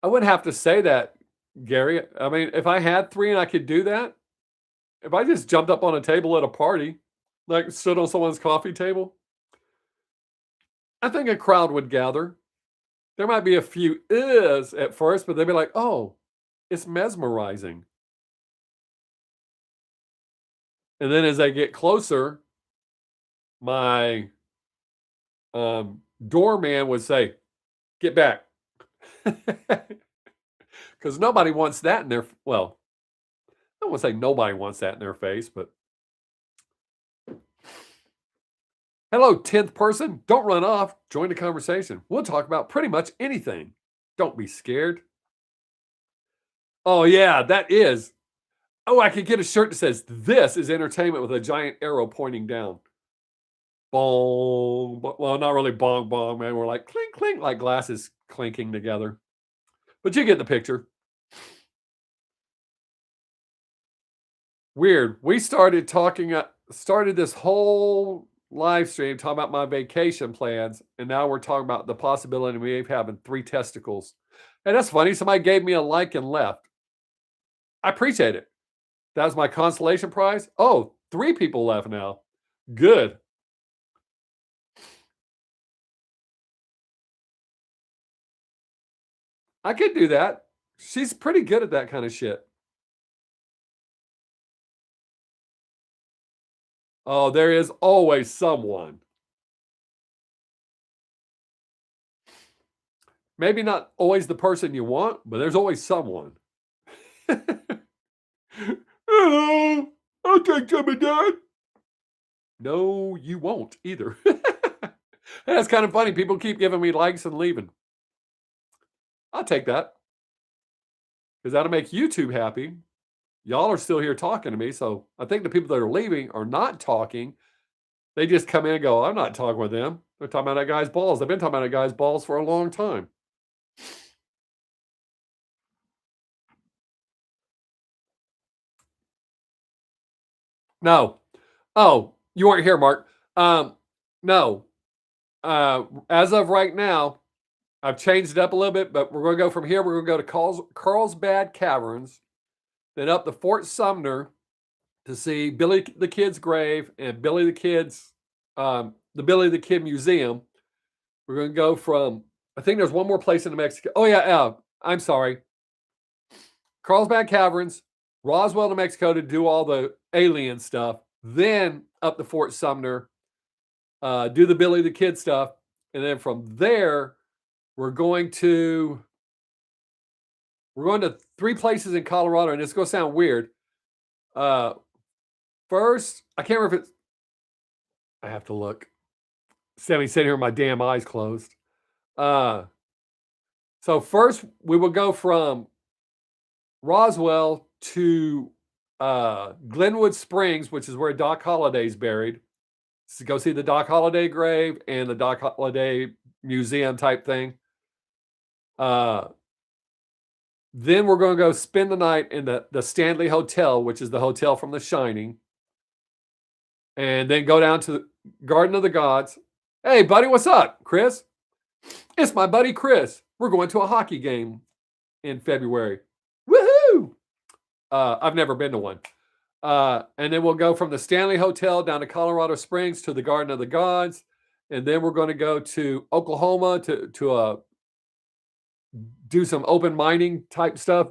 I wouldn't have to say that, Gary. I mean, if I had 3 and I could do that, if I just jumped up on a table at a party, like stood on someone's coffee table, I think a crowd would gather. There might be a few is at first, but they'd be like, "Oh, it's mesmerizing." And then as they get closer, my doorman would say, "Get back," because nobody wants that in their. Well, I don't want to say nobody wants that in their face, but hello, 10th person. Don't run off. Join the conversation. We'll talk about pretty much anything. Don't be scared. Oh, yeah, that is. Oh, I could get a shirt that says, "This is entertainment," with a giant arrow pointing down. Bong. Well, not really bong bong, man. We're like clink clink, like glasses clinking together. But you get the picture. Weird. We started this whole live stream talking about my vacation plans, and now we're talking about the possibility of me having 3 testicles. And that's funny. Somebody gave me a like and left. I appreciate it. That was my consolation prize. Oh, 3 people left now. Good. I could do that. She's pretty good at that kind of shit. Oh, there is always someone. Maybe not always the person you want, but there's always someone. Hello, I'll take some of that. No, you won't either. That's kind of funny. People keep giving me likes and leaving. I'll take that because that'll make YouTube happy. Y'all are still here talking to me. So I think the people that are leaving are not talking. They just come in and go, "I'm not talking with them. They're talking about that guy's balls." They've been talking about that guy's balls for a long time. No. Oh, you weren't here, Mark. No. As of right now, I've changed it up a little bit, but we're going to go from here. We're going to go to Carlsbad Caverns, then up to Fort Sumner to see Billy the Kid's grave and the Billy the Kid Museum. We're going to go from, I think there's one more place in New Mexico. Oh, yeah. I'm sorry, Carlsbad Caverns, Roswell, New Mexico to do all the alien stuff, then up to Fort Sumner, do the Billy the Kid stuff, and then from there we're going to three places in Colorado, and it's going to sound weird. First, I can't remember if it's. I have to look. Sammy's sitting here with my damn eyes closed. So first we will go from Roswell to Glenwood Springs, which is where Doc Holliday's buried. To go see the Doc Holliday grave and the Doc Holliday museum type thing. Then we're going to go spend the night in the Stanley Hotel, which is the hotel from The Shining. And then go down to the Garden of the Gods. Hey, buddy, what's up, Chris? It's my buddy Chris. We're going to a hockey game in February. Woohoo! I've never been to one. And then we'll go from the Stanley Hotel down to Colorado Springs to the Garden of the Gods. And then we're going to go to Oklahoma to do some open mining type stuff,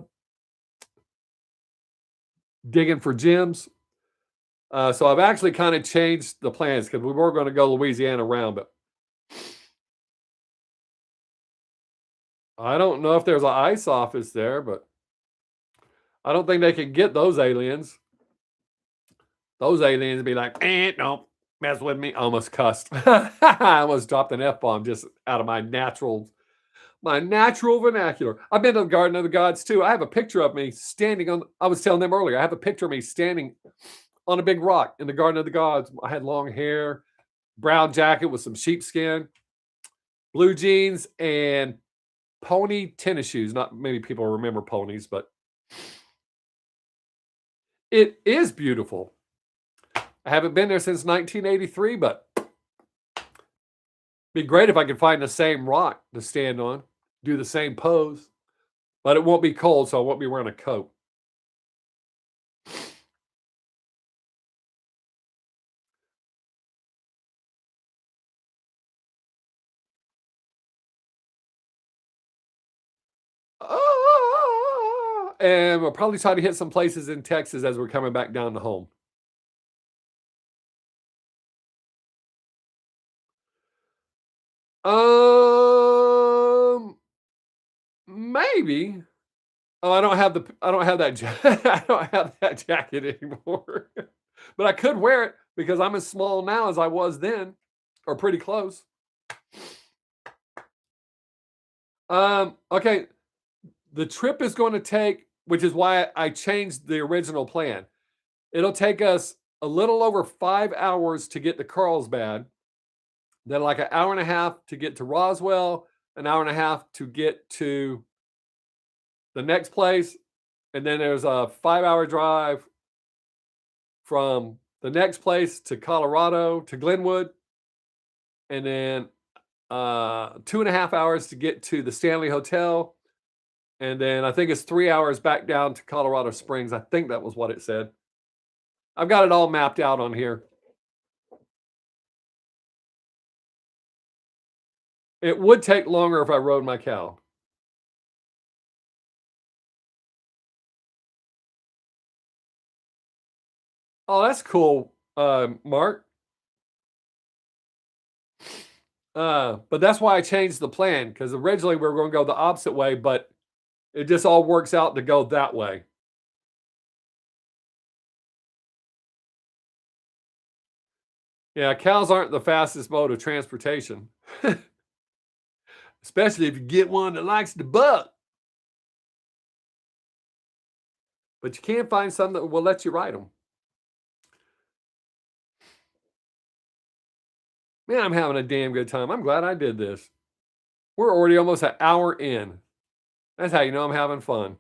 digging for gems. So I've actually kind of changed the plans because we were going to go Louisiana around, but I don't know if there's an ICE office there, but I don't think they can get those aliens. Those aliens be like, don't mess with me. I almost cussed. I almost dropped an F-bomb just out of my natural vernacular. I've been to the Garden of the Gods too. I have a picture of me standing on, I was telling them earlier, I have a picture of me standing on a big rock in the Garden of the Gods. I had long hair, brown jacket with some sheepskin, blue jeans, and pony tennis shoes. Not many people remember ponies, but it is beautiful. I haven't been there since 1983, but it'd be great if I could find the same rock to stand on, do the same pose, but it won't be cold, so I won't be wearing a coat. And we'll probably try to hit some places in Texas as we're coming back down to home. Maybe. Oh, I don't have that I don't have that jacket anymore. But I could wear it because I'm as small now as I was then, or pretty close. Okay. The trip is going to take, which is why I changed the original plan. It'll take us a little over 5 hours to get to Carlsbad, then like an hour and a half to get to Roswell, an hour and a half to get to the next place, and then there's a 5-hour drive from the next place to Colorado to Glenwood, and then 2.5 hours to get to the Stanley Hotel, and then I think it's 3 hours back down to Colorado Springs. I think that was what it said. I've got it all mapped out on here. It would take longer if I rode my cow. Oh, that's cool, Mark. But that's why I changed the plan, because originally we were going to go the opposite way, but it just all works out to go that way. Yeah, cows aren't the fastest mode of transportation. Especially if you get one that likes to buck. But you can find some that will let you ride them. Man, I'm having a damn good time. I'm glad I did this. We're already almost an hour in. That's how you know I'm having fun.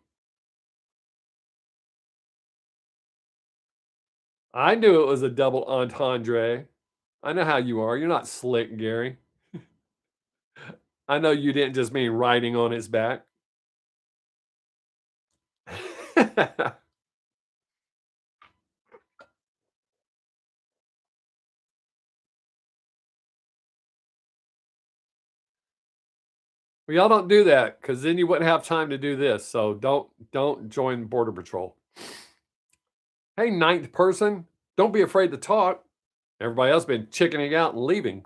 I knew it was a double entendre. I know how you are. You're not slick, Gary. I know you didn't just mean riding on its back. Well, y'all don't do that because then you wouldn't have time to do this. So don't join Border Patrol. Hey, ninth person, don't be afraid to talk. Everybody else been chickening out and leaving.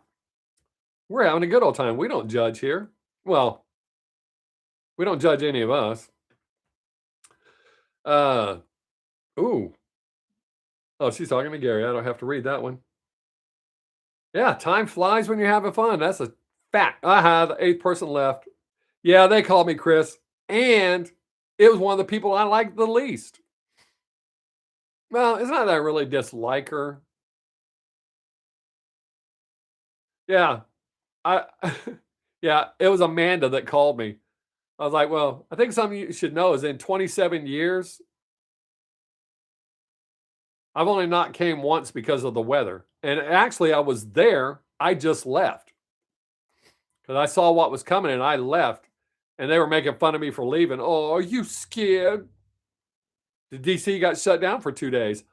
We're having a good old time. We don't judge here. Well, we don't judge any of us. Ooh. Oh, she's talking to Gary. I don't have to read that one. Yeah, time flies when you're having fun. That's a fact. The eighth person left. Yeah, they called me Chris. And it was one of the people I liked the least. Well, it's not that I really dislike her. Yeah. I yeah, it was Amanda that called me. I was like, well, I think something you should know is in 27 years, I've only not came once because of the weather. And actually, I was there. I just left because I saw what was coming and I left. And they were making fun of me for leaving. Oh, are you scared? The DC got shut down for 2 days.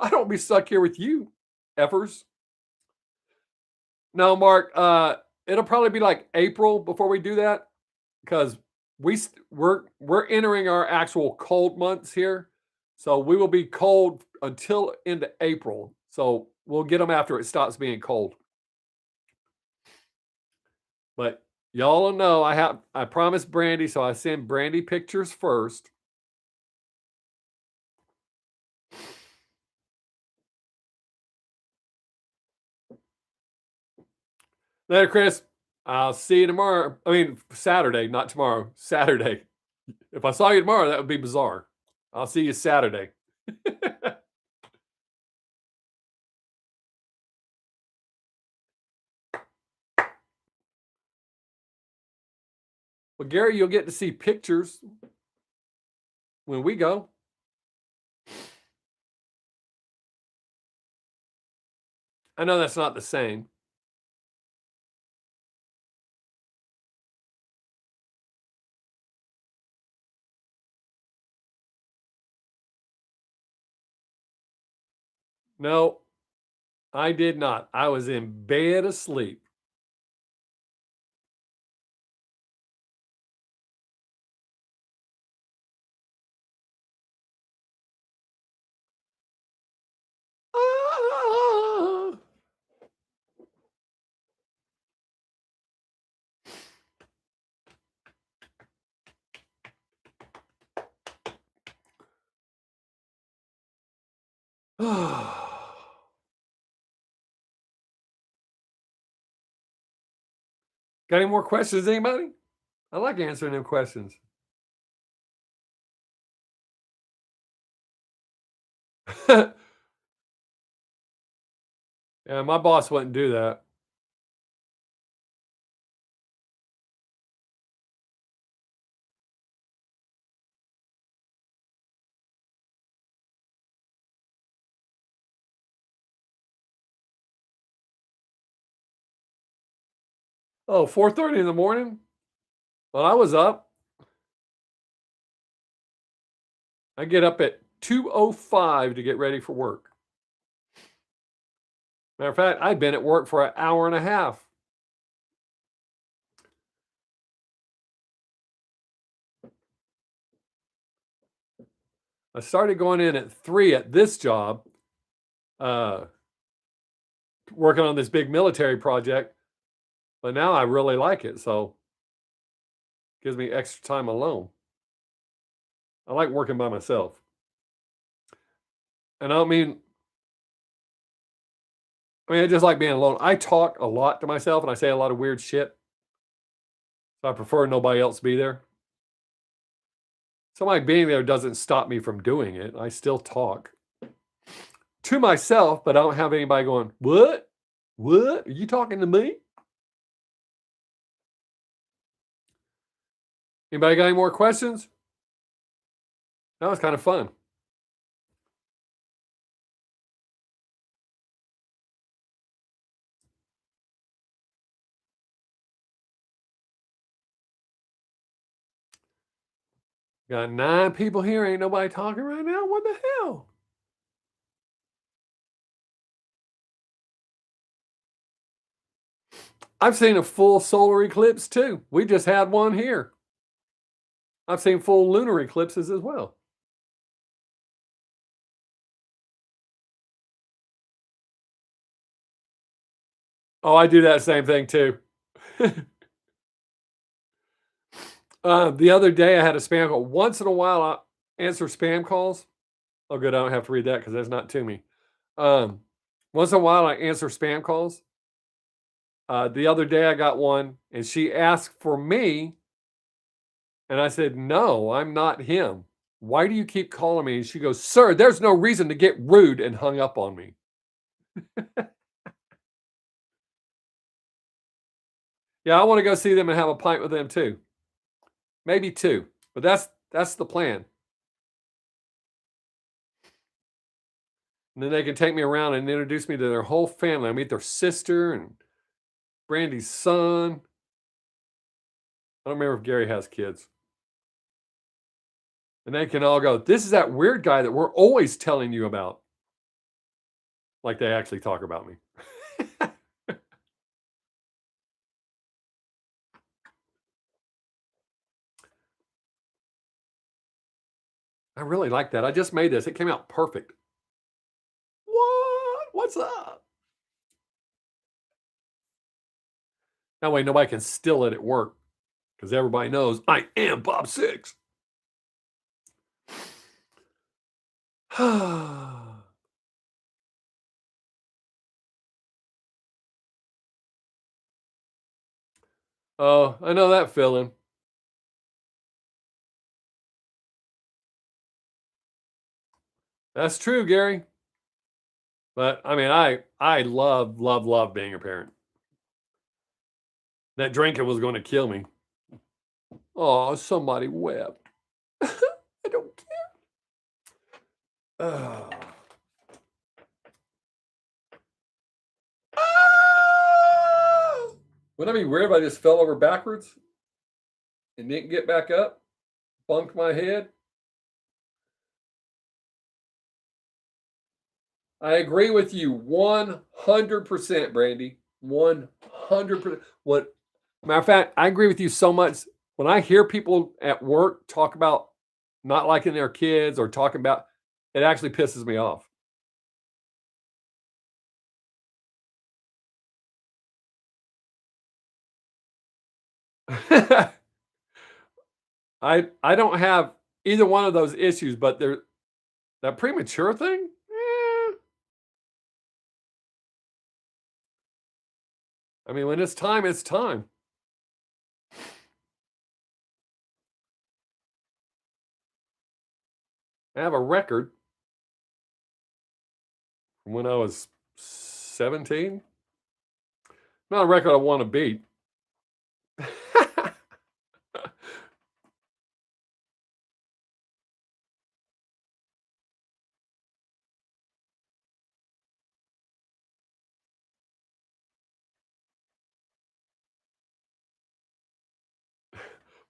I don't be stuck here with you, effers. No, Mark, it'll probably be like April before we do that because we're entering our actual cold months here. So we will be cold until into April. So we'll get them after it stops being cold. But y'all know I promised Brandy, so I send Brandy pictures first. Later, Chris. I'll see you tomorrow. I mean, Saturday, not tomorrow. Saturday. If I saw you tomorrow, that would be bizarre. I'll see you Saturday. Well, Gary, you'll get to see pictures when we go. I know that's not the same. No, I did not. I was in bed asleep. Got any more questions, anybody? I like answering them questions. Yeah, my boss wouldn't do that. Oh, 4:30 in the morning? Well, I was up. I get up at 2:05 to get ready for work. Matter of fact, I'd been at work for an hour and a half. I started going in at 3 at this job, uh, working on this big military project, but now I really like it, so gives me extra time alone. I like working by myself. And I just like being alone. I talk a lot to myself and I say a lot of weird shit. So I prefer nobody else be there. Somebody being there doesn't stop me from doing it. I still talk to myself, but I don't have anybody going, "What? What? Are you talking to me?" Anybody got any more questions? That was kind of fun. Got 9 people here. Ain't nobody talking right now. What the hell? I've seen a full solar eclipse too. We just had one here. I've seen full lunar eclipses as well. Oh, I do that same thing too. The other day I had a spam call. Once in a while, I answer spam calls. Oh, good. I don't have to read that because that's not to me. Um, Once in a while, I answer spam calls. The other day, I got one, and she asked for me, and I said, "No, I'm not him. Why do you keep calling me?" And she goes, "Sir, there's no reason to get rude," and hung up on me. Yeah, I want to go see them and have a pint with them too. Maybe two, but that's the plan. And then they can take me around and introduce me to their whole family. I meet their sister and Brandy's son. I don't remember if Gary has kids. And they can all go, "This is that weird guy that we're always telling you about." Like they actually talk about me. I really like that. I just made this. It came out perfect. What? What's up? That way nobody can steal it at work because everybody knows I am Bob Sixx. Oh, I know that feeling. That's true, Gary. But I mean, I love, love, love being a parent. That drinking was going to kill me. Oh, somebody wept. I don't care. Oh. Ah! Wouldn't that be weird if I just fell over backwards and didn't get back up? Bumped my head? I agree with you 100%, Brandy. 100%. What matter of fact, I agree with you so much. When I hear people at work talk about not liking their kids or talking about it actually pisses me off. I don't have either one of those issues, but there that premature thing? I mean, when it's time, it's time. I have a record from when I was 17. Not a record I want to beat.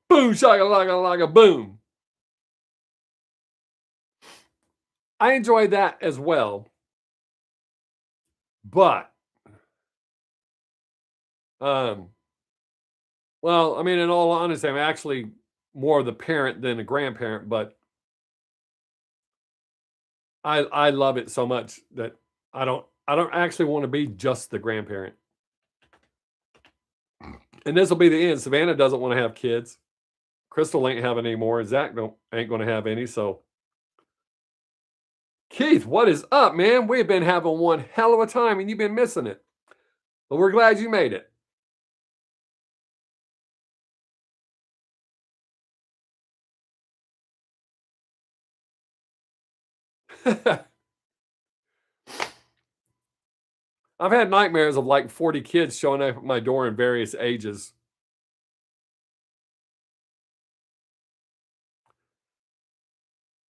Boom, shaka, laka, boom. I enjoy that as well, but um, well, I mean, in all honesty, I'm actually more the parent than the grandparent, but I love it so much that I don't actually want to be just the grandparent. And this will be the end. Savannah doesn't want to have kids. Crystal ain't having any more. And Zach don't ain't going to have any. So Keith, what is up, man? We've been having one hell of a time, and you've been missing it. But we're glad you made it. I've had nightmares of like 40 kids showing up at my door in various ages.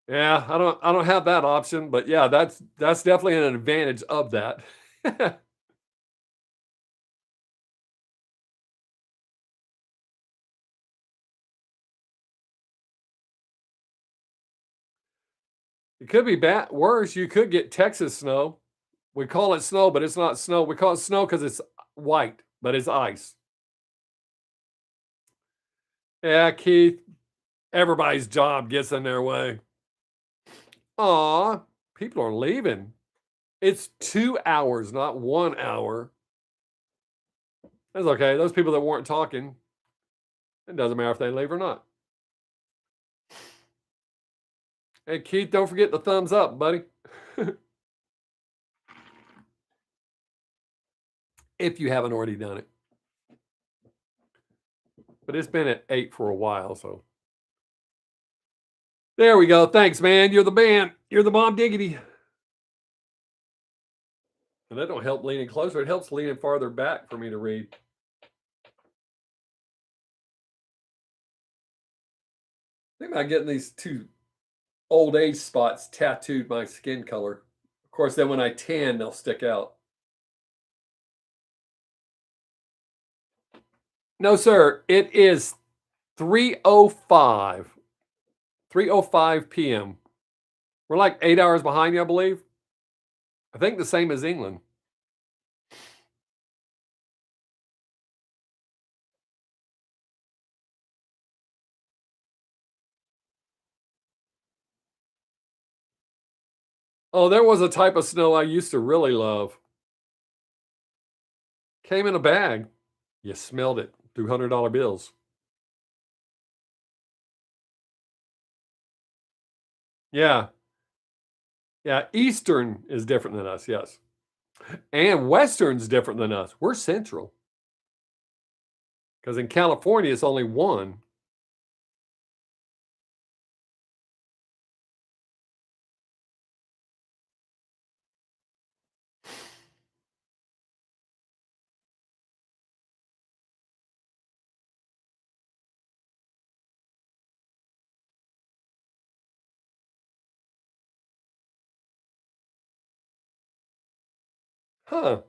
Yeah, I don't have that option, but yeah, that's definitely an advantage of that. It could be bad worse. You could get Texas snow. We call it snow, but it's not snow. We call it snow because it's white. but it's ice. Yeah, Keith, everybody's job gets in their way. Aw, people are leaving. It's 2 hours, not 1 hour. That's okay. Those people that weren't talking, it doesn't matter if they leave or not. Hey, Keith, don't forget the thumbs up, buddy. If you haven't already done it. But it's been at 8 for a while, so. There we go. Thanks, man. You're the man. You're the bomb diggity. And that don't help leaning closer. It helps leaning farther back for me to read. I think about getting these 2 old age spots tattooed my skin color. Of course, then when I tan, they'll stick out. No, sir. It is 3:05. 3:05 p.m. We're like 8 hours behind you, I believe. I think the same as England. Oh, there was a type of snow I used to really love. Came in a bag. You smelled it through $100 bills. Yeah. Yeah. Eastern is different than us. Yes. And Western's different than us. We're central. Because in California, it's only one. Huh.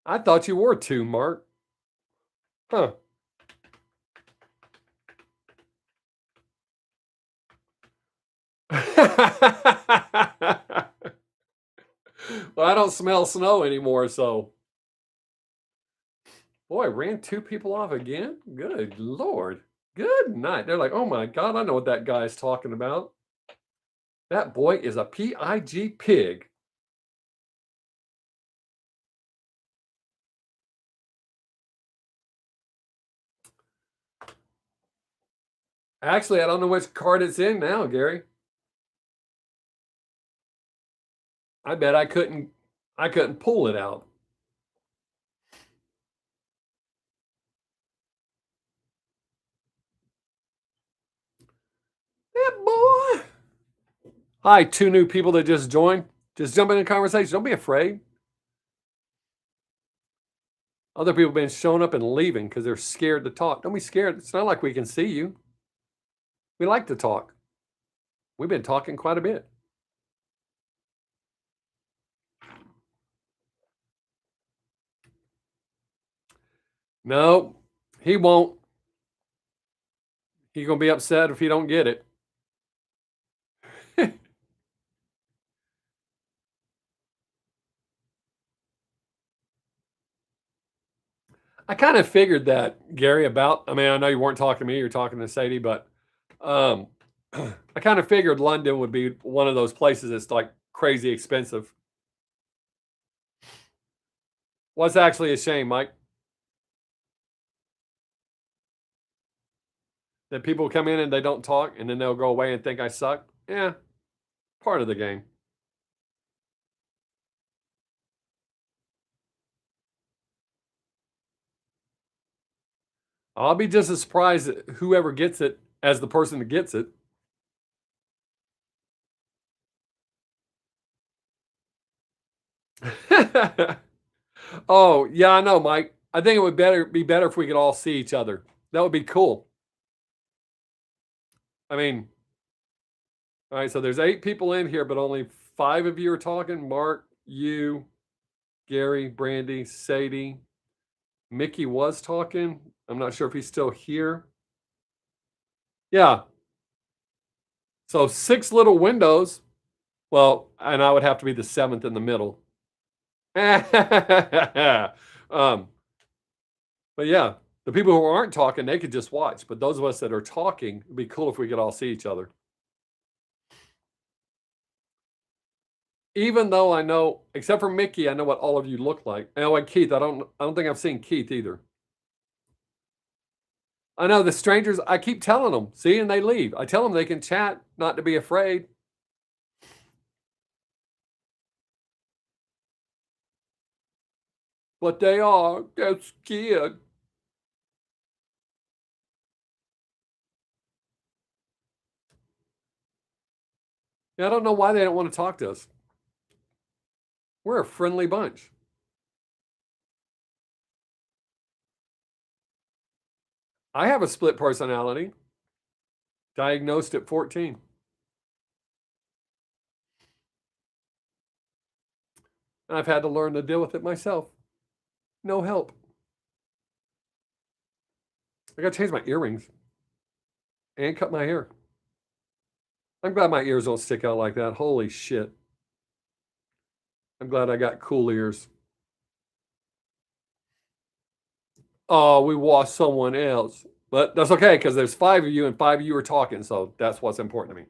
I thought you were two, Mark. Huh. Well, I don't smell snow anymore, so. Boy, ran 2 people off again? Good Lord. Good night. They're like, oh my God, I know what that guy's talking about. That boy is a PIG pig. Actually, I don't know which card it's in now, Gary. I bet I couldn't pull it out. That boy. Hi, 2 new people that just joined. Just jump in the conversation. Don't be afraid. Other people have been showing up and leaving because they're scared to talk. Don't be scared. It's not like we can see you. We like to talk. We've been talking quite a bit. No, he won't. He's going to be upset if he don't get it. I kind of figured that, Gary, I mean, I know you weren't talking to me, you're talking to Sadie, but I kind of figured London would be one of those places that's like crazy expensive. What's actually a shame, Mike? That people come in and they don't talk and then they'll go away and think I suck? Yeah, part of the game. I'll be just as surprised that whoever gets it as the person that gets it. Oh, yeah, I know, Mike. I think it would be better if we could all see each other. That would be cool. I mean, all right, so there's 8 people in here, but only 5 of you are talking. Mark, you, Gary, Brandy, Sadie. Mickey was talking. I'm not sure if he's still here. Yeah. So 6 little windows. Well, and I would have to be the 7th in the middle. Um, but yeah, the people who aren't talking, they could just watch, but those of us that are talking, it'd be cool if we could all see each other. Even though I know except for Mickey, I know what all of you look like. Oh, and Keith, I don't think I've seen Keith either. I know the strangers, I keep telling them, see, and they leave. I tell them they can chat, not to be afraid. But they are. They're scared. Yeah, I don't know why they don't want to talk to us. We're a friendly bunch. I have a split personality, diagnosed at 14. And I've had to learn to deal with it myself. No help. I got to change my earrings and cut my hair. I'm glad my ears don't stick out like that. Holy shit. I'm glad I got cool ears. Oh, we lost someone else. But that's okay because there's 5 of you and 5 of you are talking. So that's what's important to me.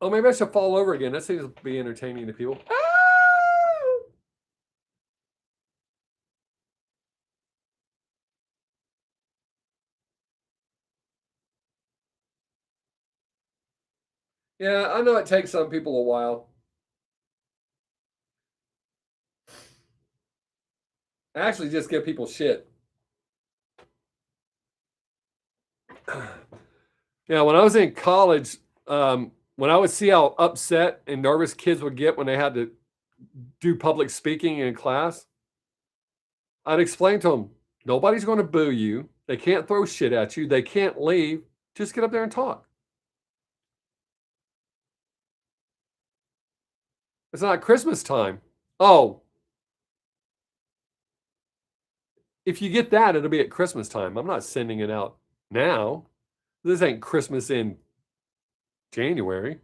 Oh, maybe I should fall over again. That seems to be entertaining to people. Yeah, I know it takes some people a while. I actually just give people shit. Yeah, when I was in college, when I would see how upset and nervous kids would get when they had to do public speaking in class, I'd explain to them, nobody's going to boo you. They can't throw shit at you. They can't leave. Just get up there and talk. It's not Christmas time. Oh, if you get that, it'll be at Christmas time. I'm not sending it out now. This ain't Christmas in January.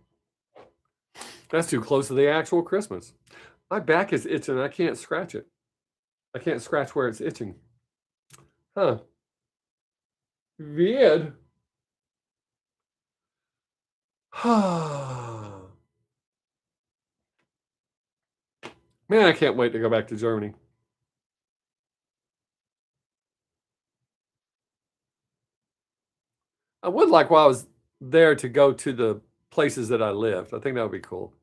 That's too close to the actual Christmas. My back is itching. I can't scratch it. I can't scratch where it's itching. Huh. Weird. Man, I can't wait to go back to Germany. I would like while I was there to go to the places that I lived. I think that would be cool.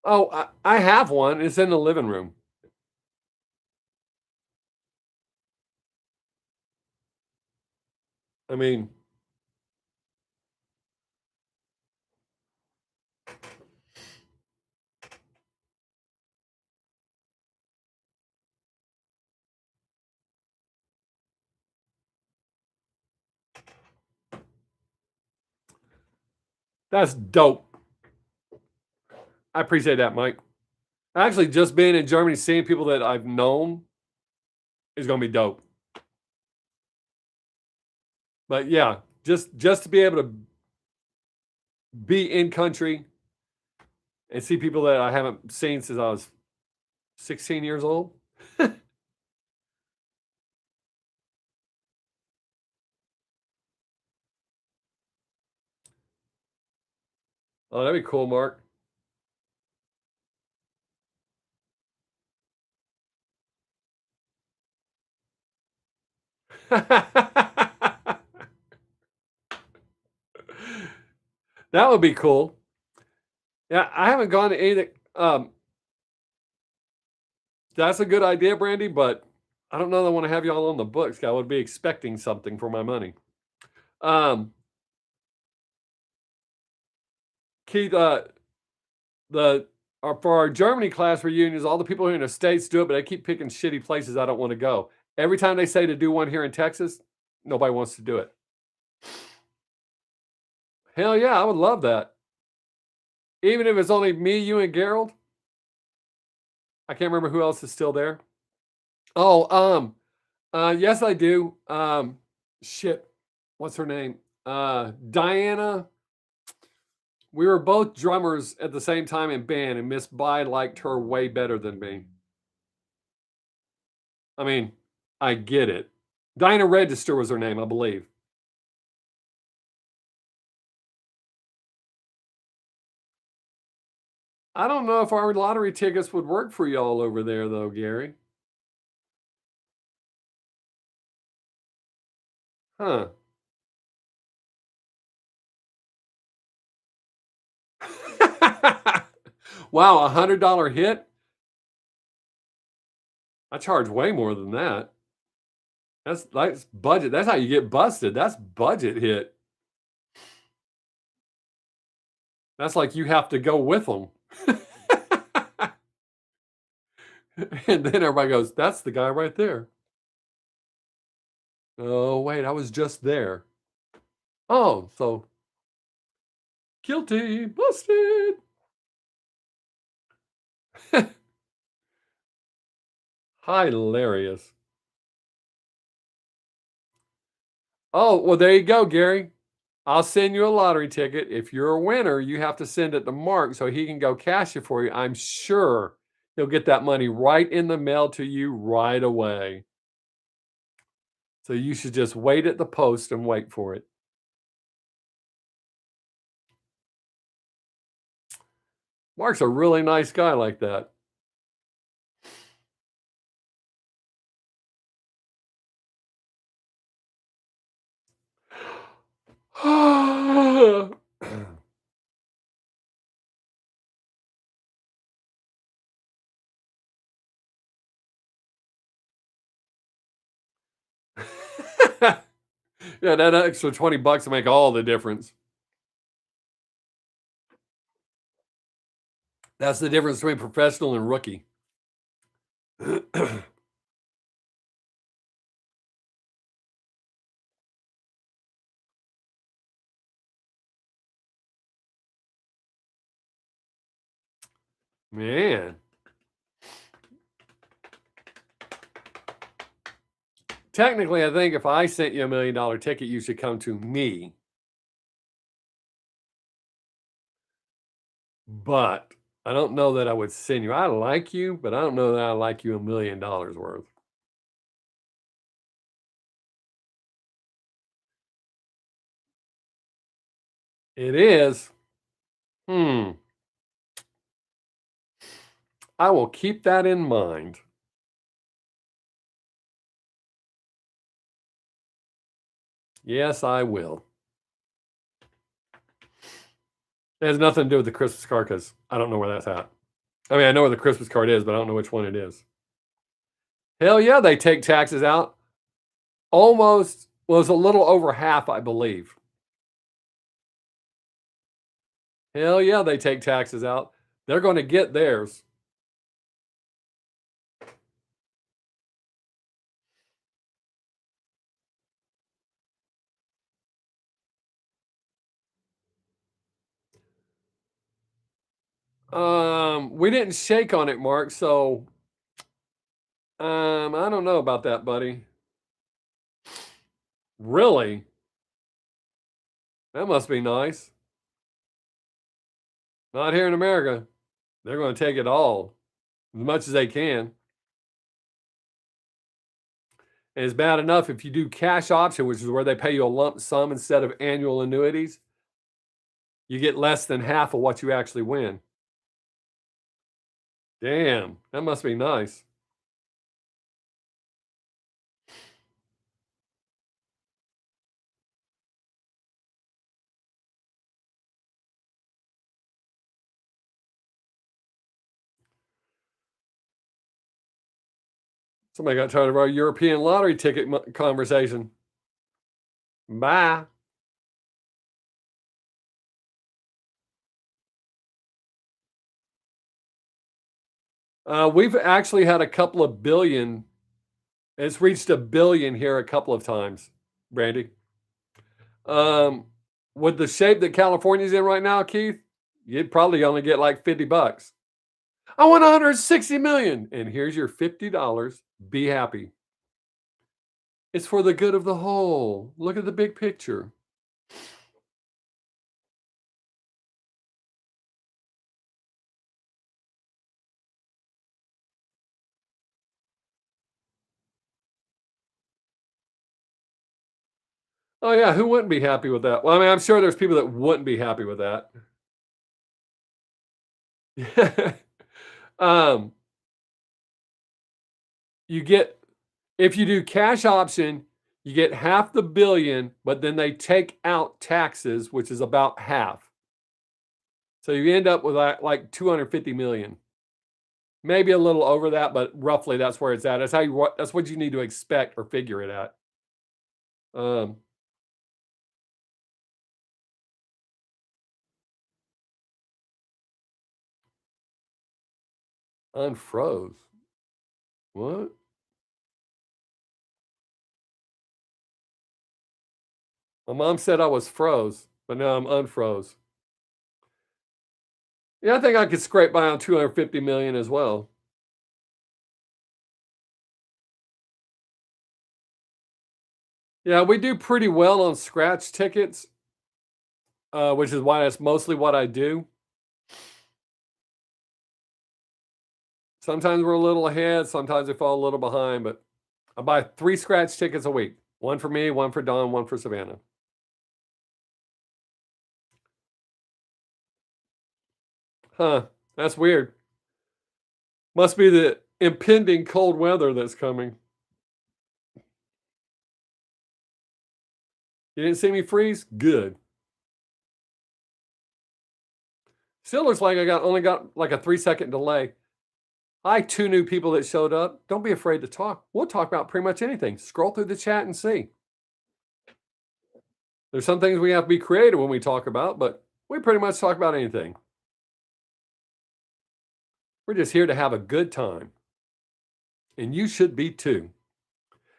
Oh, I have one. It's in the living room. I mean, that's dope. I appreciate that, Mike. Actually, just being in Germany, seeing people that I've known is going to be dope. But yeah, just to be able to be in country and see people that I haven't seen since I was 16 years old. Oh, that'd be cool, Mark. That would be cool. Yeah, I haven't gone to anything. That's a good idea, Brandy, but I don't know that I want to have y'all on the books. I would be expecting something for my money. Um, Keith, the for our Germany class reunions, all the people here in the States do it, but they keep picking shitty places I don't want to go. Every time they say to do one here in Texas, nobody wants to do it. Hell yeah, I would love that. Even if it's only me, you, and Gerald. I can't remember who else is still there. Oh, yes, I do. Shit, what's her name? Diana. We were both drummers at the same time in band, and Miss Bai liked her way better than me. I mean, I get it. Diana Register was her name, I believe. I don't know if our lottery tickets would work for y'all over there, though, Gary. Huh. Wow, $100 hit? I charge way more than that. That's budget. That's how you get busted. That's budget hit. That's like you have to go with them. And then everybody goes, "That's the guy right there." Oh, wait, I was just there. Oh, so guilty, busted. Hilarious. Oh, well, there you go, Gary. I'll send you a lottery ticket. If you're a winner, you have to send it to Mark so he can go cash it for you. I'm sure he'll get that money right in the mail to you right away. So you should just wait at the post and wait for it. Mark's a really nice guy like that. Yeah, that extra 20 bucks will make all the difference. That's the difference between professional and rookie. Man. Technically, I think if I sent you $1 million ticket, you should come to me. But I don't know that I would send you. I like you, but I don't know that I like you $1 million worth. It is. I will keep that in mind. Yes, I will. It has nothing to do with the Christmas card because I don't know where that's at. I mean, I know where the Christmas card is, but I don't know which one it is. Hell yeah, they take taxes out. Almost, well, it's a little over half, I believe. Hell yeah, they take taxes out. They're going to get theirs. We didn't shake on it, Mark, so I don't know about that, buddy. Really? That must be nice. Not here in America. They're going to take it all, as much as they can. And it's bad enough if you do cash option, which is where they pay you a lump sum instead of annual annuities, you get less than half of what you actually win. Damn, that must be nice. Somebody got tired of our European lottery ticket conversation. Bye. We've actually had a couple of billion. It's reached 1 billion here a couple of times. Brandy. Um, with the shape that California's in right now, Keith, you'd probably only get like $50. I want 160 million. And here's your $50. Be happy. It's for the good of the whole. Look at the big picture. Oh yeah, who wouldn't be happy with that? Well, I mean, I'm sure there's people that wouldn't be happy with that. um, you get if you do cash option, you get half the billion, but then they take out taxes, which is about half. So you end up with like 250 million. Maybe a little over that, but roughly that's where it's at. That's what you need to expect or figure it at. Um, unfroze. What? My mom said I was froze, but now I'm unfroze. Yeah, I think I could scrape by on 250 million as well. Yeah, we do pretty well on scratch tickets, which is why that's mostly what I do. Sometimes we're a little ahead, sometimes we fall a little behind, but I buy 3 scratch tickets a week. One for me, one for Don, one for Savannah. Huh, that's weird. Must be the impending cold weather that's coming. You didn't see me freeze? Good. Still looks like I only got like a 3-second delay. Hi, 2 new people that showed up. Don't be afraid to talk. We'll talk about pretty much anything. Scroll through the chat and see. There's some things we have to be creative when we talk about, but we pretty much talk about anything. We're just here to have a good time. And you should be too.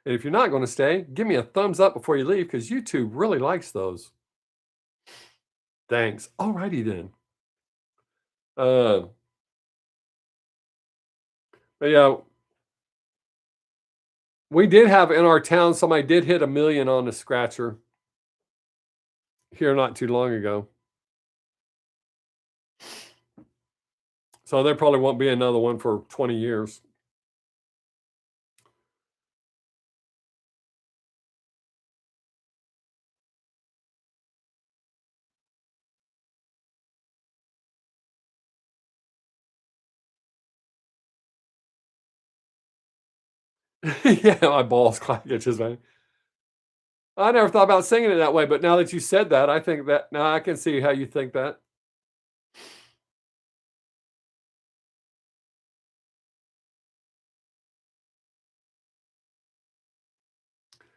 And if you're not going to stay, give me a thumbs up before you leave because YouTube really likes those. Thanks. Alrighty then. Uh, but yeah, we did have in our town, somebody did hit 1 million on the scratcher here not too long ago. So there probably won't be another one for 20 years. Yeah, my balls clack itches, man. I never thought about singing it that way, but now that you said that, I think that now I can see how you think that.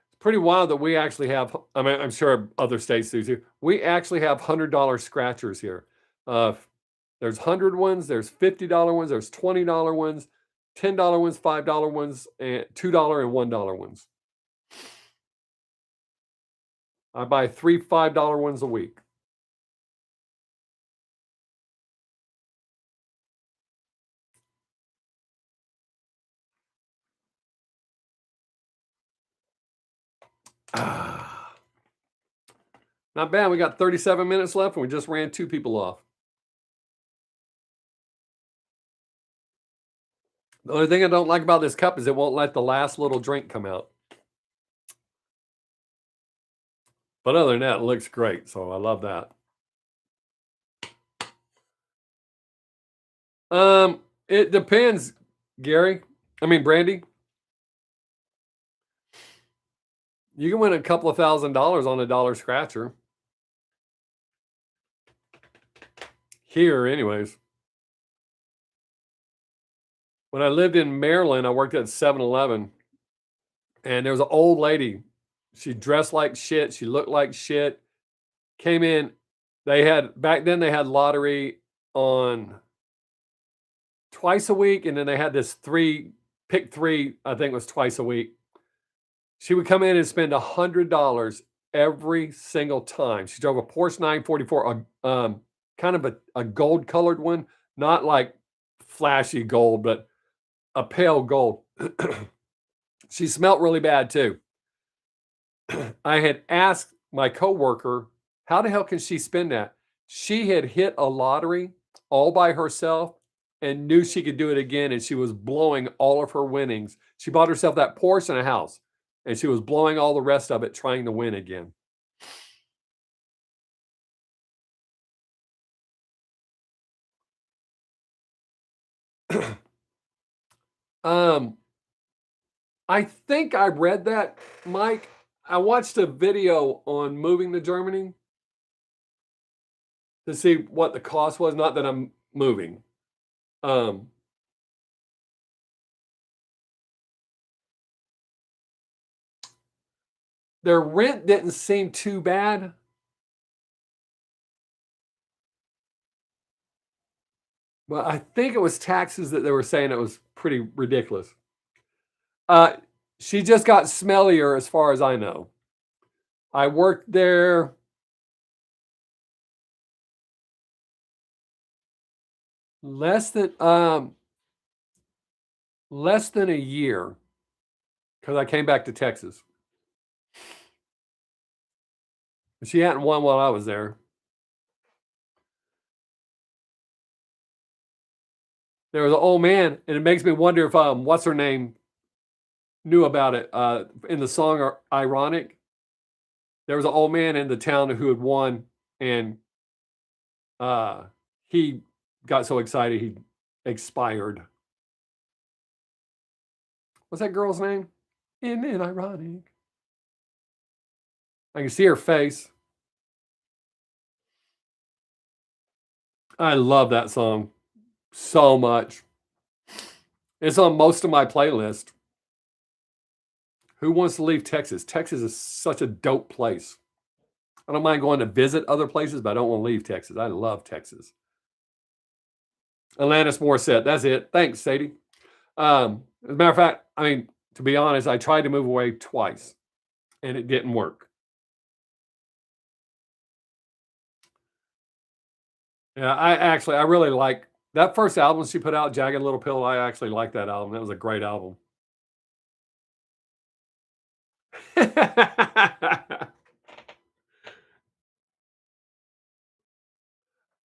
It's pretty wild that we actually have, I mean, I'm sure other states do too. We actually have $100 scratchers here. Uh, there's 100 ones, there's $50 ones, there's $20 ones, $10 ones, $5 ones, and $2 and $1 ones. I buy 3 $5 ones a week. Ah, not bad. We got 37 minutes left and we just ran 2 people off. The only thing I don't like about this cup is it won't let the last little drink come out. But other than that, it looks great. So I love that. It depends, Gary. I mean, Brandy. You can win a couple of $1,000s on a dollar scratcher. Here, anyways. When I lived in Maryland, I worked at 7-Eleven, and there was an old lady. She dressed like shit. She looked like shit. Came in. They had back then. They had lottery on twice a week, and then they had this pick three. I think was twice a week. She would come in and spend $100 every single time. She drove a Porsche 944, kind of a gold colored one, not like flashy gold, but a pale gold. She smelt really bad too. I had asked my coworker, how the hell can she spend that? She had hit a lottery all by herself and knew she could do it again, and she was blowing all of her winnings. She bought herself that Porsche and a house, and she was blowing all the rest of it trying to win again. Um, I think I read that, Mike. I watched a video on moving to Germany to see what the cost was. Not that I'm moving. Um, their rent didn't seem too bad. Well, I think it was taxes that they were saying it was pretty ridiculous. Uh, she just got smellier as far as I know. I worked there less than less than a year because I came back to Texas. She hadn't won while I was there. There was an old man, and it makes me wonder if what's her name knew about it. In the song "Ironic," there was an old man in the town who had won, and uh, he got so excited he expired. What's that girl's name? Isn't it ironic? I can see her face. I love that song so much. It's on most of my playlist. Who wants to leave Texas? Texas is such a dope place. I don't mind going to visit other places, but I don't want to leave Texas. I love Texas. Alanis Morissette. That's it. Thanks, Sadie. As a matter of fact, I mean, to be honest, I tried to move away twice and it didn't work. Yeah, I really like that first album she put out, Jagged Little Pill. I actually like that album. That was a great album.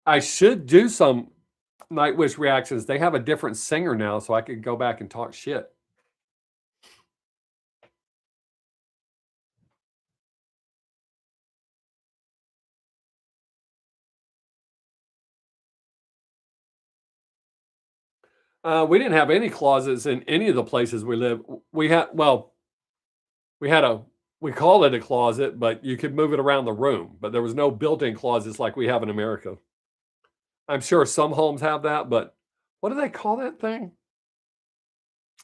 I should do some Nightwish reactions. They have a different singer now, so I could go back and talk shit. We didn't have any closets in any of the places we live. We had, well, we had a, we call it a closet, but you could move it around the room. But there was no built-in closets like we have in America. I'm sure some homes have that, but what do they call that thing?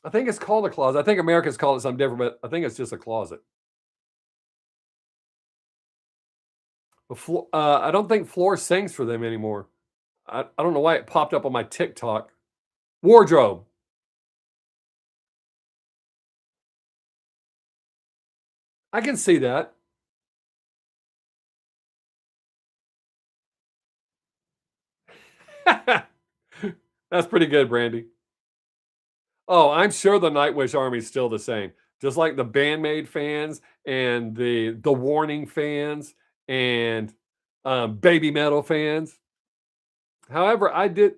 I think it's called a closet. I think Americans call it something different, but I think it's just a closet. I don't think Floor sings for them anymore. I don't know why it popped up on my TikTok. Wardrobe. I can see that. That's pretty good, Brandy. Oh, I'm sure the Nightwish Army is still the same. Just like the Bandmate fans and the Warning fans and Baby Metal fans. However, I did.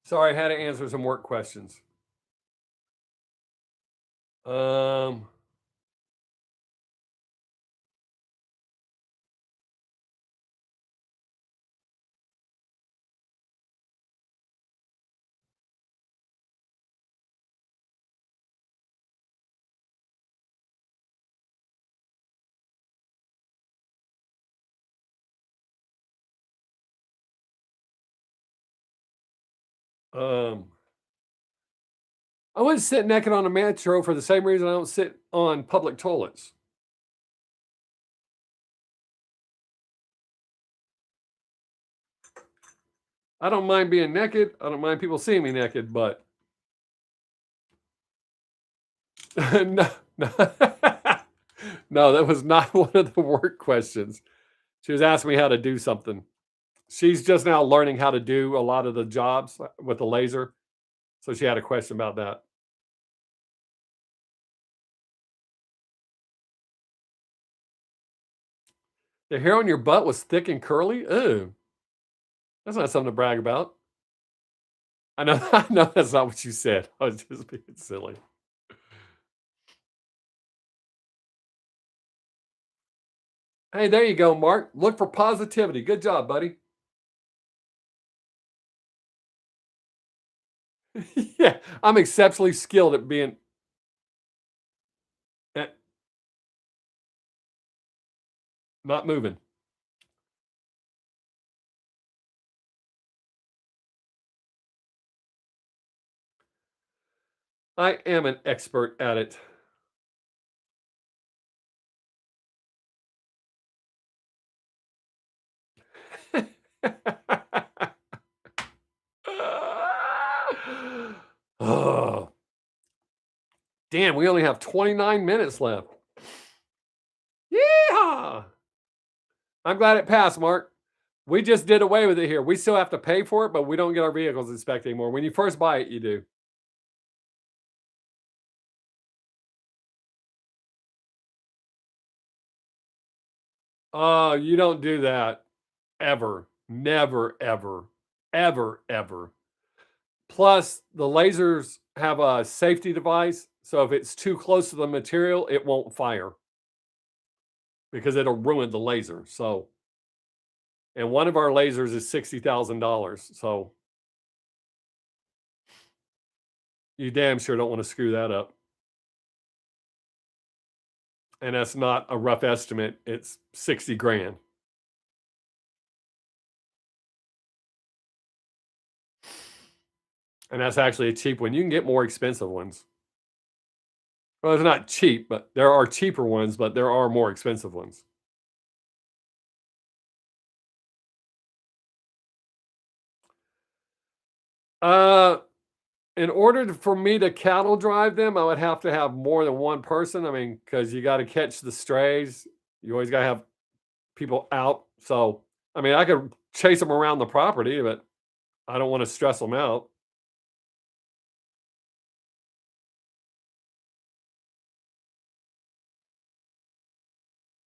Sorry, I had to answer some work questions. Um, Um, I wouldn't sit naked on a metro for the same reason I don't sit on public toilets. I don't mind being naked. I don't mind people seeing me naked, but no, no, no, that was not one of the work questions. She was asking me how to do something. She's just now learning how to do a lot of the jobs with the laser. So she had a question about that. The hair on your butt was thick and curly? Ew. That's not something to brag about. I know, I know that's not what you said. I was just being silly. Hey, there you go, Mark. Look for positivity. Good job, buddy. Yeah, I'm exceptionally skilled at being at not moving. I am an expert at it. Oh, damn, we only have 29 minutes left. Yeehaw! I'm glad it passed, Mark. We just did away with it here. We still have to pay for it, but we don't get our vehicles inspected anymore. When you first buy it, you do. Oh, you don't do that ever. Never, ever, ever, ever. Plus, the lasers have a safety device. So if it's too close to the material, it won't fire because it'll ruin the laser. So, and one of our lasers is $60,000. So you damn sure don't want to screw that up. And that's not a rough estimate. It's 60 grand. And that's actually a cheap one. You can get more expensive ones. Well, it's not cheap, but there are cheaper ones, but there are more expensive ones. Uh, in order for me to cattle drive them, I would have to have more than one person. I mean, because you got to catch the strays. You always got to have people out. So, I mean, I could chase them around the property, but I don't want to stress them out.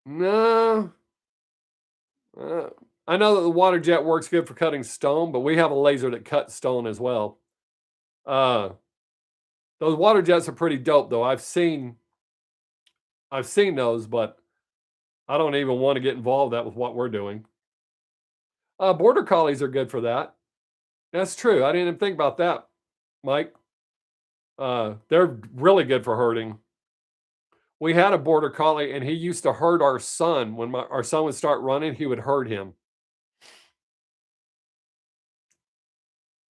No, uh, I know that the water jet works good for cutting stone, but we have a laser that cuts stone as well. Uh, those water jets are pretty dope, though. I've seen those, but I don't even want to get involved that with what we're doing. Border collies are good for that. That's true. I didn't even think about that, Mike. They're really good for herding. We had a border collie, and he used to herd our son. When our son would start running, he would herd him.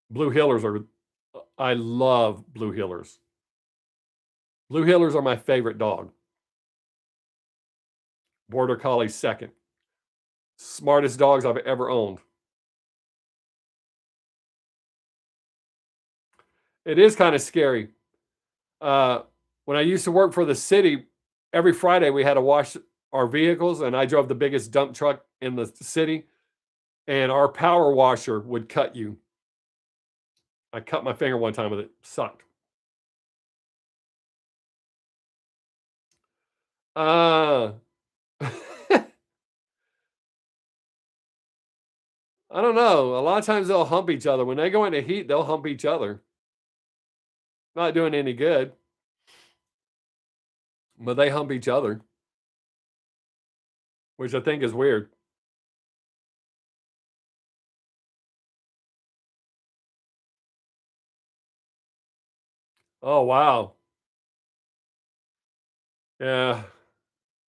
Blue Heelers are. I love Blue Heelers. Blue Heelers are my favorite dog. Border collie second. Smartest dogs I've ever owned. It is kind of scary. Uh, when I used to work for the city, every Friday we had to wash our vehicles, and I drove the biggest dump truck in the city. And our power washer would cut you. I cut my finger one time with it. Sucked. Uh, I don't know. A lot of times they'll hump each other. When they go into heat, they'll hump each other. Not doing any good, but they hump each other, which I think is weird. Oh, wow. Yeah,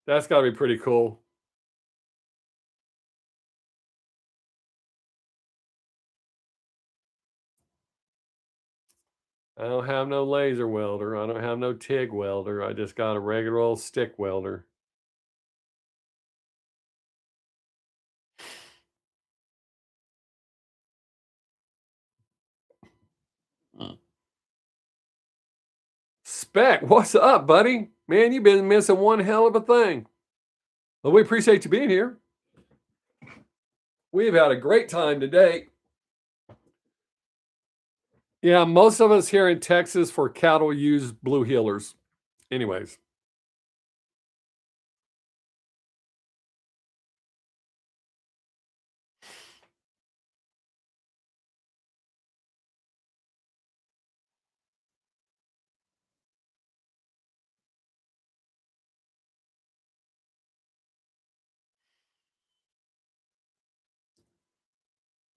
that's got to be pretty cool. I don't have no laser welder. I don't have no TIG welder. I just got a regular old stick welder. Mm. Spec, what's up, buddy? Man, you've been missing one hell of a thing. Well, we appreciate you being here. We've had a great time today. Yeah, most of us here in Texas for cattle use blue healers. Anyways.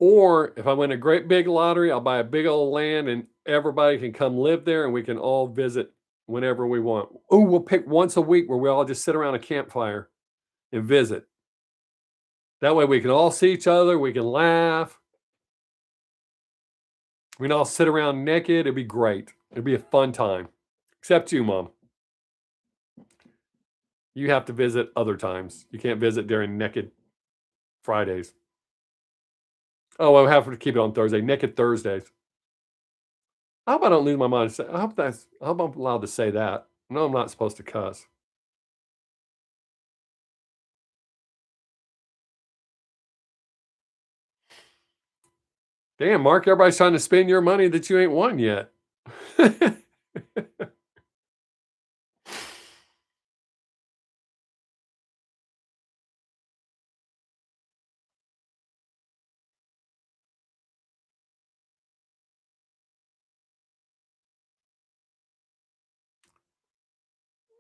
Or if I win a great big lottery, I'll buy a big old land and everybody can come live there and we can all visit whenever we want. Oh, we'll pick once a week where we all just sit around a campfire and visit. That way we can all see each other, we can laugh. We can all sit around naked. It'd be great. It'd be a fun time. Except you, Mom. You have to visit other times. You can't visit during naked Fridays. Oh, I'll have to keep it on Thursday. Naked Thursdays. I hope I don't lose my mind. I hope I'm allowed to say that. No, I'm not supposed to cuss. Damn, Mark, everybody's trying to spend your money that you ain't won yet.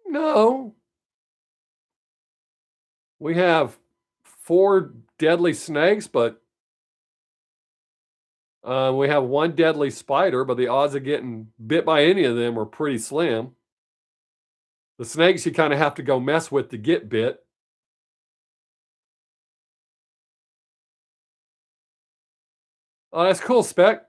No, we have 4 deadly snakes, but we have 1 deadly spider, but the odds of getting bit by any of them are pretty slim. The snakes you kinda have to go mess with to get bit. Oh, that's cool, Spec.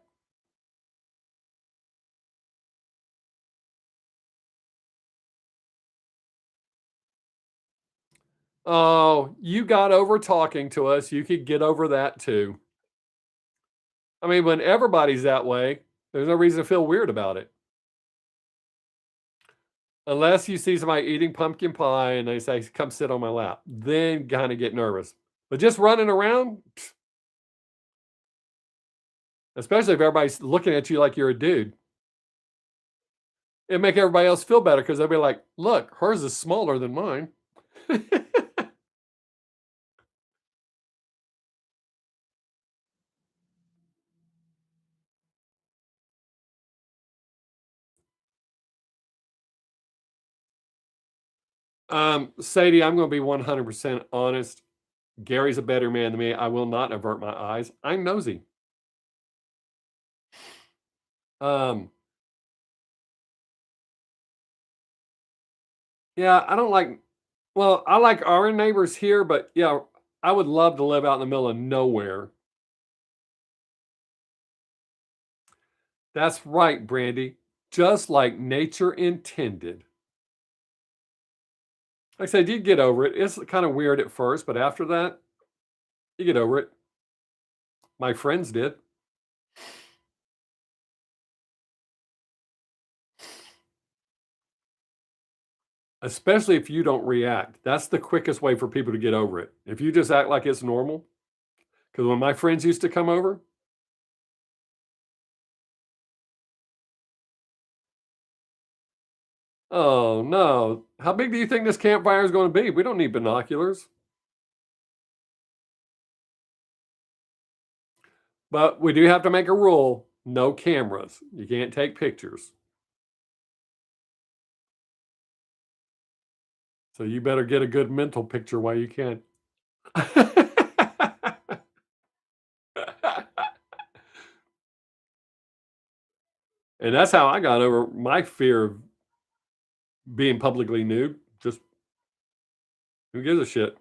Oh, you got over talking to us, you could get over that too. I mean, when everybody's that way, there's no reason to feel weird about it. Unless you see somebody eating pumpkin pie and they say, "Come sit on my lap," then kinda get nervous. But just running around, especially if everybody's looking at you like you're a dude, it make everybody else feel better because 'cause they'll be like, "Look, hers is smaller than mine." Sadie, I'm gonna be 100% honest. Gary's a better man than me. I will not avert my eyes. I'm nosy. Um, yeah, I don't like well, I like our neighbors here, but yeah, I would love to live out in the middle of nowhere. That's right, Brandy. Just like nature intended. Like I said, you get over it. It's kind of weird at first, but after that, you get over it. My friends did. Especially if you don't react. That's the quickest way for people to get over it. If you just act like it's normal, because when my friends used to come over, oh no, how big do you think this campfire is going to be? We don't need binoculars. But we do have to make a rule, no cameras. You can't take pictures. So you better get a good mental picture while you can. And that's how I got over my fear of being publicly nude. Just who gives a shit?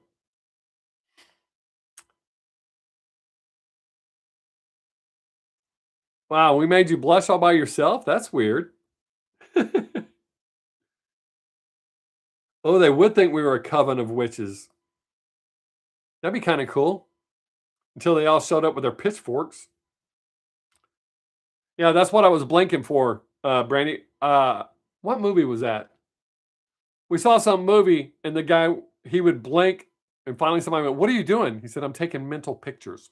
Wow, we made you blush all by yourself? That's weird. Oh, they would think we were a coven of witches. That'd be kinda cool, until they all showed up with their pitchforks. Yeah, that's what I was blinking for, Brandy. What movie was that? We saw some movie, and the guy, he would blink, and finally somebody went, "What are you doing?" He said, "I'm taking mental pictures."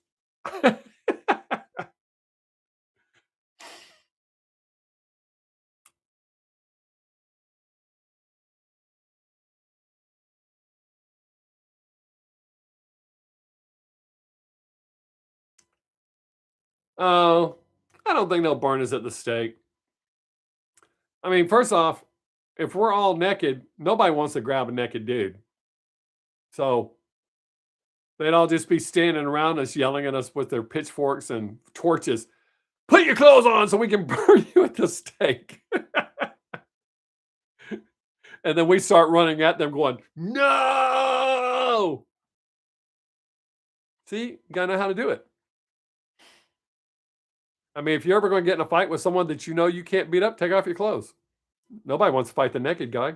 Oh, I don't think they'll burn us at the stake. I mean, first off, if we're all naked, nobody wants to grab a naked dude. So they'd all just be standing around us, yelling at us with their pitchforks and torches. Put your clothes on so we can burn you at the stake. And then we start running at them, going, "No!" See, you gotta know how to do it. I mean, if you're ever going to get in a fight with someone that you know you can't beat up, take off your clothes. Nobody wants to fight the naked guy,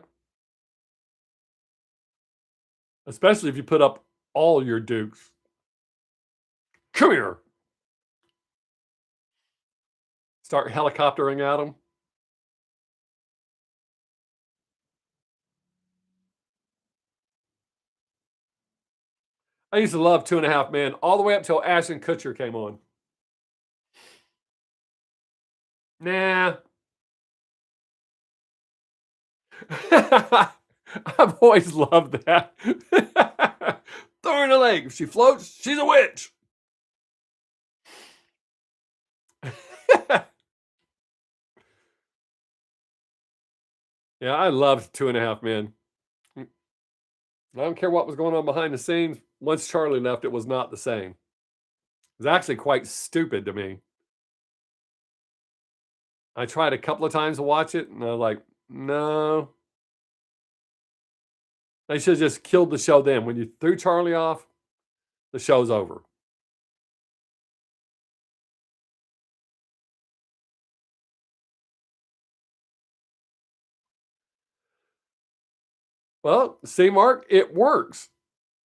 especially if you put up all your dukes. Come here. Start helicoptering at them. I used to love Two and a Half Men all the way up till Ashton Kutcher came on. Nah. I've always loved that. Throw her in the lake. If she floats, she's a witch. Yeah, I loved Two and a Half Men. I don't care what was going on behind the scenes. Once Charlie left, it was not the same. It was actually quite stupid to me. I tried a couple of times to watch it, and I was like, no. They should have just killed the show then. When you threw Charlie off, the show's over. Well, see, Mark, it works.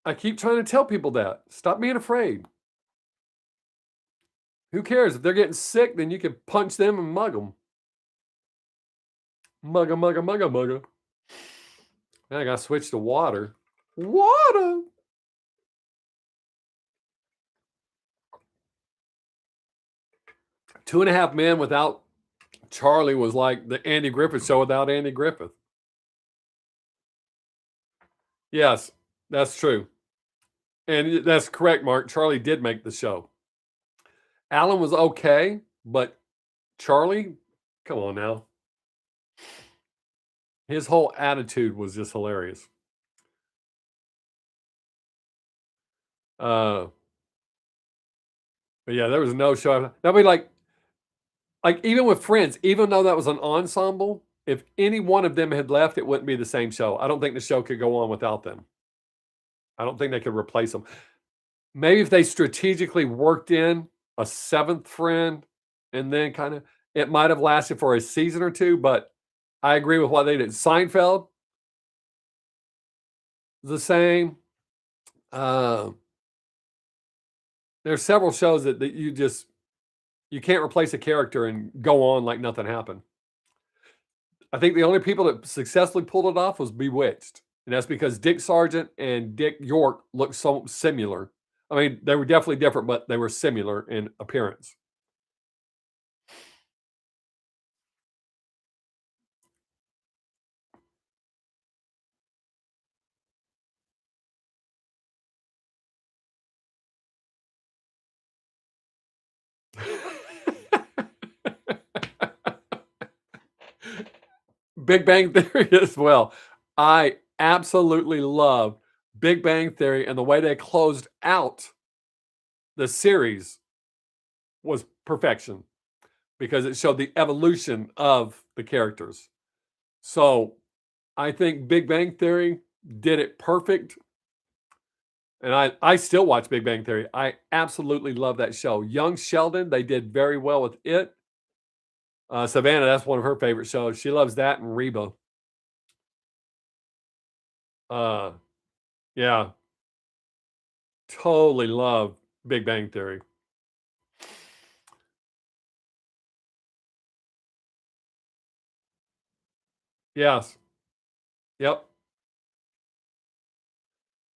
I keep trying to tell people that. Stop being afraid. Who cares? If they're getting sick, then you can punch them and mug them. Mugga, mugga, mugga, mugga. Now I got to switch to water. Water. Two and a Half Men without Charlie was like the Andy Griffith Show without Andy Griffith. Yes, that's true. And that's correct, Mark. Charlie did make the show. Alan was okay, but Charlie, come on now. His whole attitude was just hilarious. Uh, but yeah, there was no show. That'd be like even with Friends, even though that was an ensemble, if any one of them had left, it wouldn't be the same show. I don't think the show could go on without them. I don't think they could replace them. Maybe if they strategically worked in a seventh friend and then kind of it might have lasted for a season or two, but I agree with what they did. Seinfeld, the same. Uh, there's several shows that you just you can't replace a character and go on like nothing happened. I think the only people that successfully pulled it off was Bewitched, and that's because Dick Sargent and Dick York looked so similar. I mean, they were definitely different, but they were similar in appearance. Big Bang Theory as well. I absolutely love Big Bang Theory, and the way they closed out the series was perfection because it showed the evolution of the characters. So I think Big Bang Theory did it perfect. And I still watch Big Bang Theory. I absolutely love that show. Young Sheldon, they did very well with it. Savannah, that's one of her favorite shows. She loves that and Reba. Uh, yeah, totally love Big Bang Theory. Yes. Yep.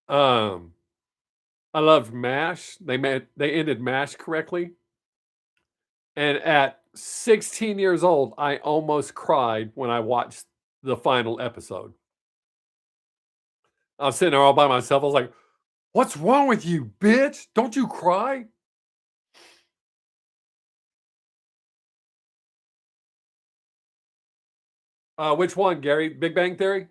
Um, I loved MASH. They ended MASH correctly. And at 16 years old, I almost cried when I watched the final episode. I was sitting there all by myself. I was like, "What's wrong with you, bitch? Don't you cry?" Which one, Gary? Big Bang Theory?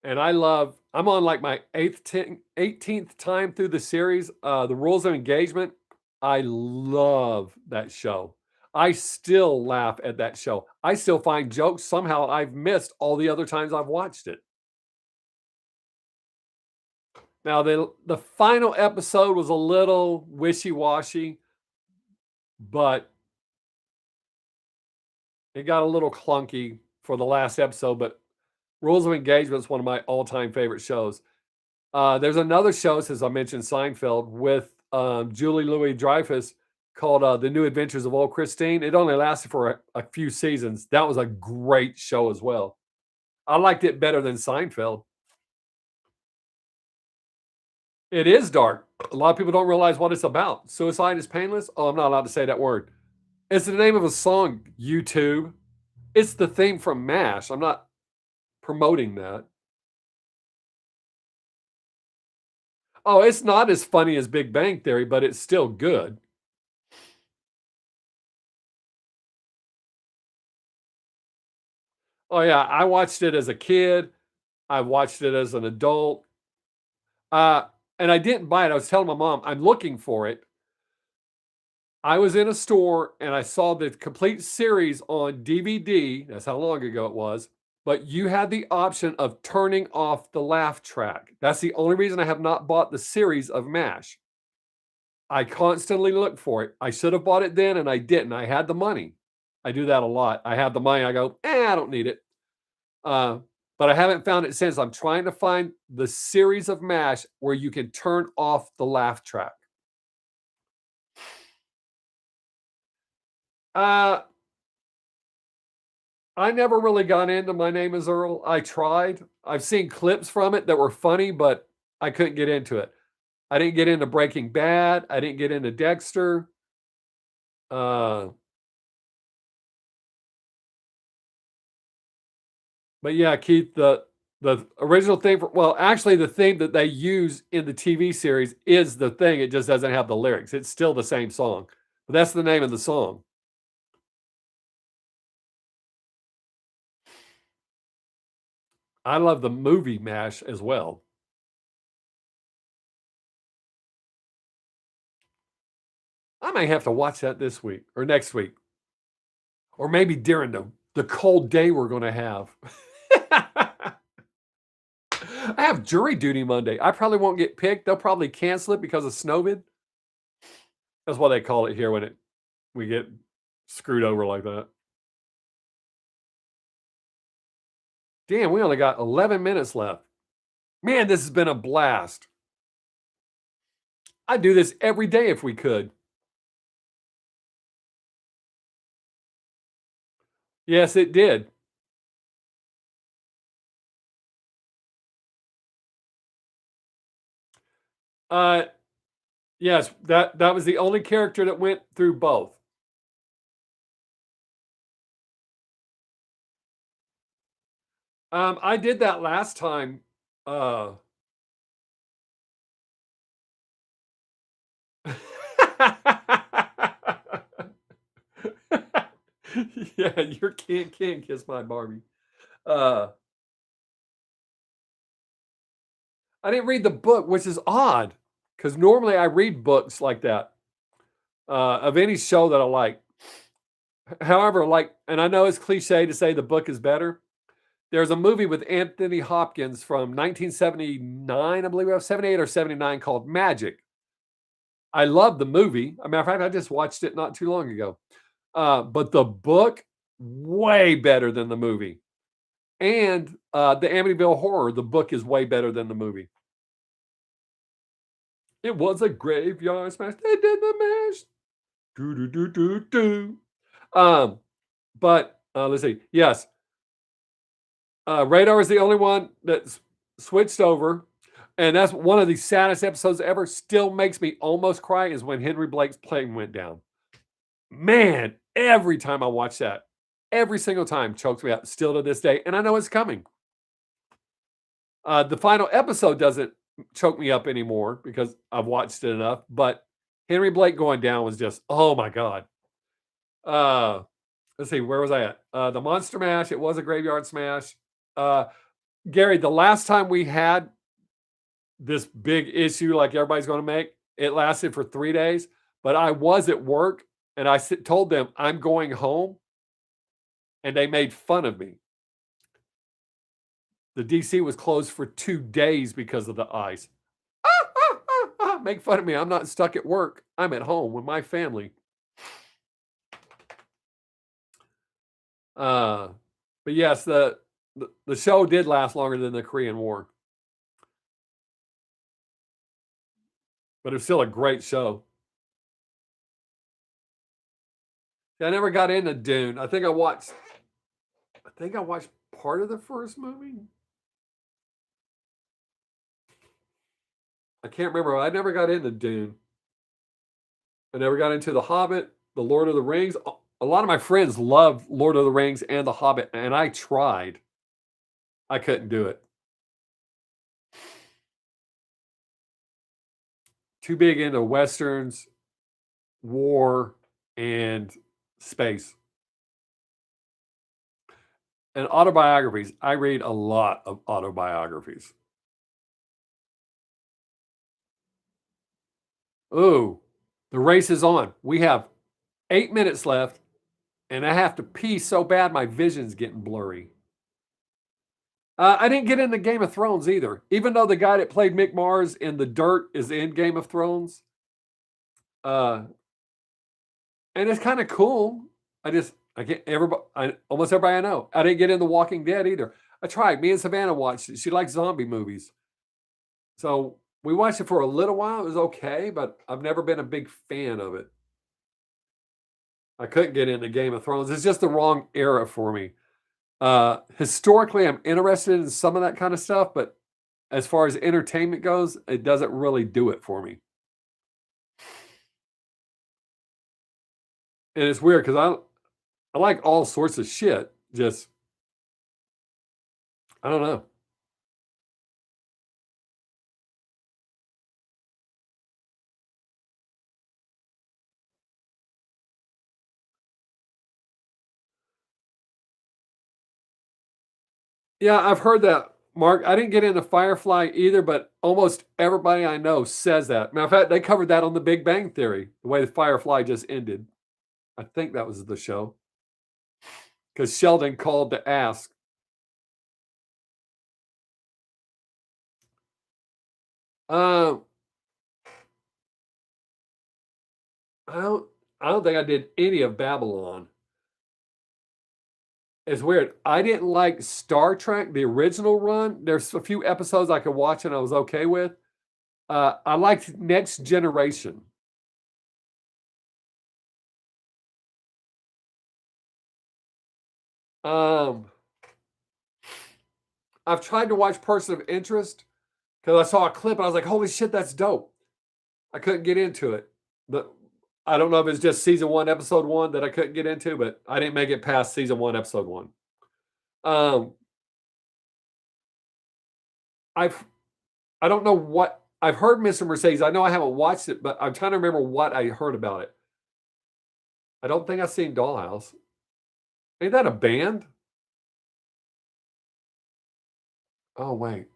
And I'm on like my 18th time through the series. The Rules of Engagement. I love that show. I still laugh at that show. I still find jokes somehow I've missed all the other times I've watched it. Now, the final episode was a little wishy-washy, but it got a little clunky for the last episode, but Rules of Engagement is one of my all-time favorite shows. There's another show, since I mentioned Seinfeld, with Julie Louis-Dreyfus called The New Adventures of Old Christine. It only lasted for a few seasons. That was a great show as well. I liked it better than Seinfeld. It is dark. A lot of people don't realize what it's about. Suicide is painless. Oh, I'm not allowed to say that word. It's the name of a song, YouTube. It's the theme from MASH. I'm not promoting that. Oh, it's not as funny as Big Bang Theory, but it's still good. Oh, yeah, I watched it as a kid. I watched it as an adult. Uh, and I didn't buy it. I was telling my mom, I'm looking for it. I was in a store and I saw the complete series on DVD. That's how long ago it was. But you had the option of turning off the laugh track. That's the only reason I have not bought the series of MASH. I constantly look for it. I should have bought it then and I didn't. I had the money. I do that a lot. I have the money. I go, I don't need it. Uh, but I haven't found it since. I'm trying to find the series of MASH where you can turn off the laugh track. Uh, I never really got into My Name is Earl. I tried. I've seen clips from it that were funny, but I couldn't get into it. I didn't get into Breaking Bad. I didn't get into Dexter. Uh, but yeah, Keith, the original theme for, well, actually the theme that they use in the TV series is the thing. It just doesn't have the lyrics. It's still the same song. But that's the name of the song. I love the movie MASH as well. I may have to watch that this week or next week, or maybe during the cold day we're going to have. I have jury duty Monday. I probably won't get picked. They'll probably cancel it because of Snowvid. That's what they call it here when we get screwed over like that. Damn, we only got 11 minutes left. Man, this has been a blast. I'd do this every day if we could. Yes, it did. Uh, yes, that was the only character that went through both. I did that last time. Uh, yeah, you can't kiss my Barbie. Uh, I didn't read the book, which is odd because normally I read books like that of any show that I like. However, like, and I know it's cliche to say the book is better. There's a movie with Anthony Hopkins from 1979, I believe it was 78 or 79, called Magic. I love the movie. As a matter of fact, I just watched it not too long ago. But the book, way better than the movie. And the Amityville Horror, the book is way better than the movie. It was a graveyard smash. They did the mash. Do do do do do. Um, but let's see. Yes, Radar is the only one that's switched over, and that's one of the saddest episodes ever. Still makes me almost cry is when Henry Blake's plane went down. Man, every time I watch that, every single time chokes me up. Still to this day, and I know it's coming. The final episode doesn't choke me up anymore because I've watched it enough. But Henry Blake going down was just, oh my god. Uh, let's see, where was I at? The Monster Mash. It was a graveyard smash. Uh, Gary, the last time we had this big issue like everybody's going to make, it lasted for 3 days. But I was at work and I told them I'm going home, and they made fun of me. The DC was closed for 2 days because of the ice. Make fun of me. I'm not stuck at work. I'm at home with my family. But yes, the show did last longer than the Korean War. But it's still a great show. I never got into Dune. I think I watched part of the first movie. I can't remember. I never got into Dune. I never got into The Hobbit, The Lord of the Rings. A lot of my friends love Lord of the Rings and The Hobbit, and I tried. I couldn't do it. Too big into westerns, war, and space. And autobiographies. I read a lot of autobiographies. Ooh, the race is on. We have 8 minutes left, and I have to pee so bad my vision's getting blurry. I didn't get into Game of Thrones either, even though the guy that played Mick Mars in The Dirt is in Game of Thrones. Uh, and it's kind of cool. I can't almost everybody I know. I didn't get into Walking Dead either. I tried. Me and Savannah watched it. She likes zombie movies. So we watched it for a little while. It was okay, but I've never been a big fan of it. I couldn't get into Game of Thrones. It's just the wrong era for me. Historically, I'm interested in some of that kind of stuff, but as far as entertainment goes, it doesn't really do it for me. And it's weird because I like all sorts of shit. Just I don't know. Yeah, I've heard that, Mark. I didn't get into Firefly either, but almost everybody I know says that. Matter of fact, they covered that on The Big Bang Theory, the way the Firefly just ended. I think that was the show because Sheldon called to ask. Uh, I don't. I don't think I did any of Babylon. It's weird. I didn't like Star Trek, the original run. There's a few episodes I could watch and I was okay with. I liked Next Generation. Um, I've tried to watch Person of Interest because I saw a clip and I was like, "Holy shit, that's dope!" I couldn't get into it, but I don't know if it's just season one, episode one that I couldn't get into, but I didn't make it past season one, episode one. Um, I've I don't know what I've heard. Mr. Mercedes. I know I haven't watched it, but I'm trying to remember what I heard about it. I don't think I've seen Dollhouse. Ain't that a band? Oh wait,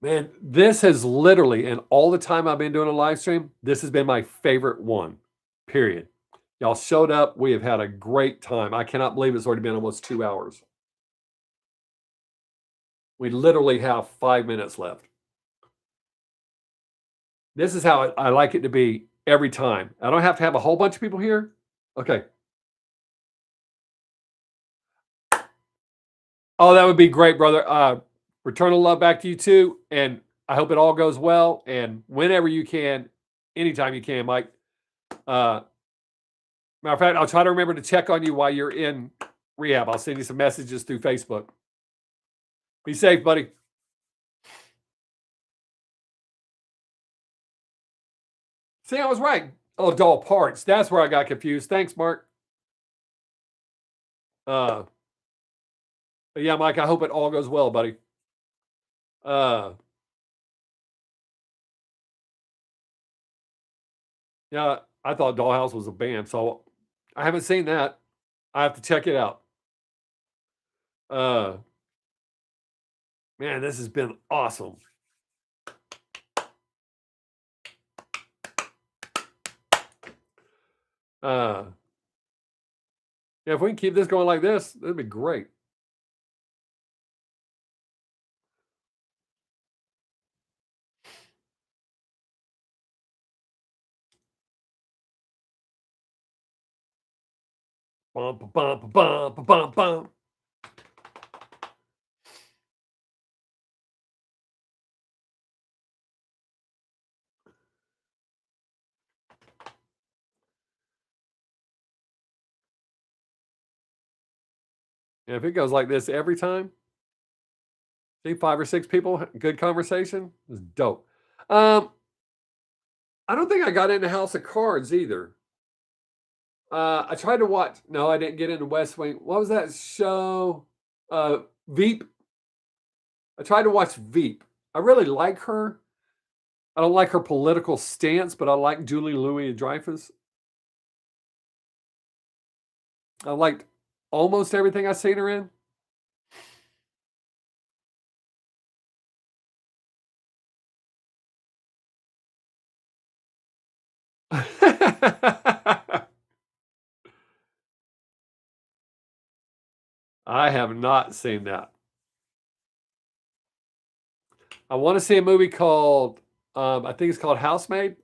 man, this has literally, in all the time I've been doing a live stream, this has been my favorite one. Period. Y'all showed up. We have had a great time. I cannot believe it's already been almost 2 hours. We literally have 5 minutes left. This is how I like it to be every time. I don't have to have a whole bunch of people here. Okay. Oh, that would be great, brother. Fraternal love back to you too, and I hope it all goes well. And whenever you can, anytime you can, Mike. Uh, Matter of fact, I'll try to remember to check on you while you're in rehab. I'll send you some messages through Facebook. Be safe, buddy. See, I was right. Oh, doll parts. That's where I got confused. Thanks, Mark. But yeah, Mike, I hope it all goes well, buddy. Uh, yeah, I thought Dollhouse was a band, so I haven't seen that. I have to check it out. Uh, Man, this has been awesome. Uh, yeah, if we can keep this going like this, that'd be great. Bum, bum, bum, bum, bum, bum. Yeah, if it goes like this every time, see 5 or 6 people, good conversation, is dope. Um, I don't think I got into House of Cards either. I tried to watch. No, I didn't get into West Wing. What was that show? Veep. I tried to watch Veep. I really like her. I don't like her political stance, but I like Julie Louis Dreyfus. I liked almost everything I've seen her in. I have not seen that. I want to see a movie called, I think it's called Housemaid.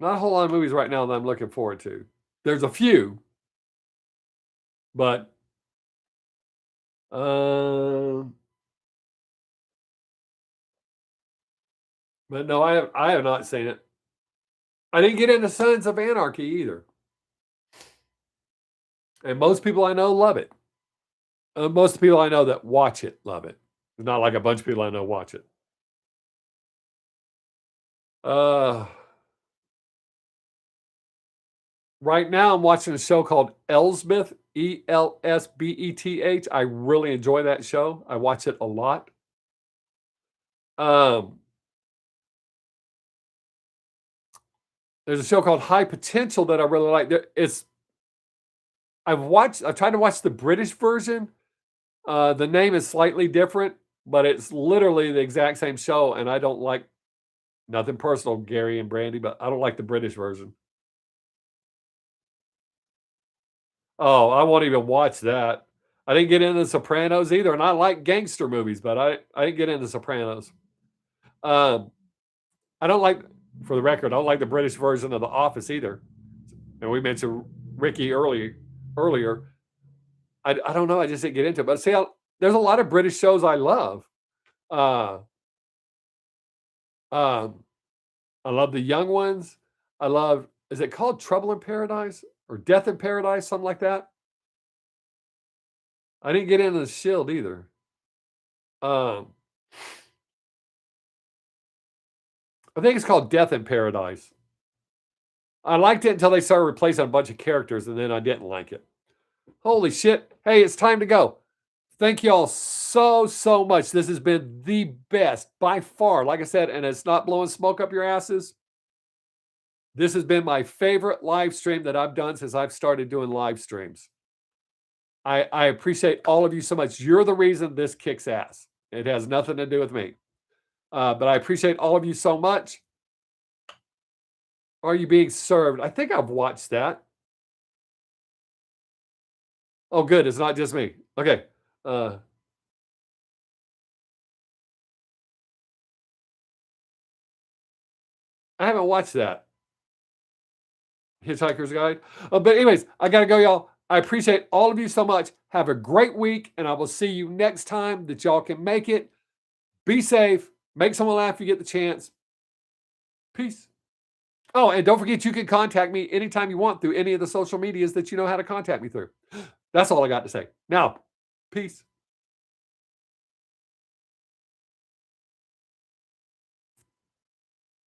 Not a whole lot of movies right now that I'm looking forward to. There's a few, but uh, but no, I have not seen it. I didn't get into Sons of Anarchy either, and most people I know love it. Most people I know that watch it love it. It's not like a bunch of people I know watch it. Uh, right now I'm watching a show called Elsbeth, Elsbeth. I really enjoy that show. I watch it a lot. Um, there's a show called High Potential that I really like. I've tried to watch the British version. The name is slightly different, but it's literally the exact same show, and I don't like, nothing personal, Gary and Brandy, but I don't like the British version. Oh, I won't even watch that. I didn't get into The Sopranos either, and I like gangster movies, but I didn't get into Sopranos. Um, I don't like, for the record, I don't like the British version of The Office either. And we mentioned Ricky earlier. I don't know, I just didn't get into it. But see, there's a lot of British shows I love. Uh, um, I love The Young Ones. I love, is it called Trouble in Paradise or Death in Paradise, something like that? I didn't get into The Shield either. Um, I think it's called Death in Paradise. I liked it until they started replacing a bunch of characters, and then I didn't like it. Holy shit. Hey, it's time to go. Thank you all so much. This has been the best by far. Like I said, and it's not blowing smoke up your asses. This has been my favorite live stream that I've done since I've started doing live streams. I appreciate all of you so much. You're the reason this kicks ass. It has nothing to do with me. But I appreciate all of you so much. Are You Being Served? I think I've watched that. Oh, good. It's not just me. Okay. Uh, I haven't watched that. Hitchhiker's Guide. But anyways, I gotta go, y'all. I appreciate all of you so much. Have a great week, and I will see you next time that y'all can make it. Be safe. Make someone laugh if you get the chance. Peace. Oh, and don't forget you can contact me anytime you want through any of the social medias that you know how to contact me through. That's all I got to say. Now, peace.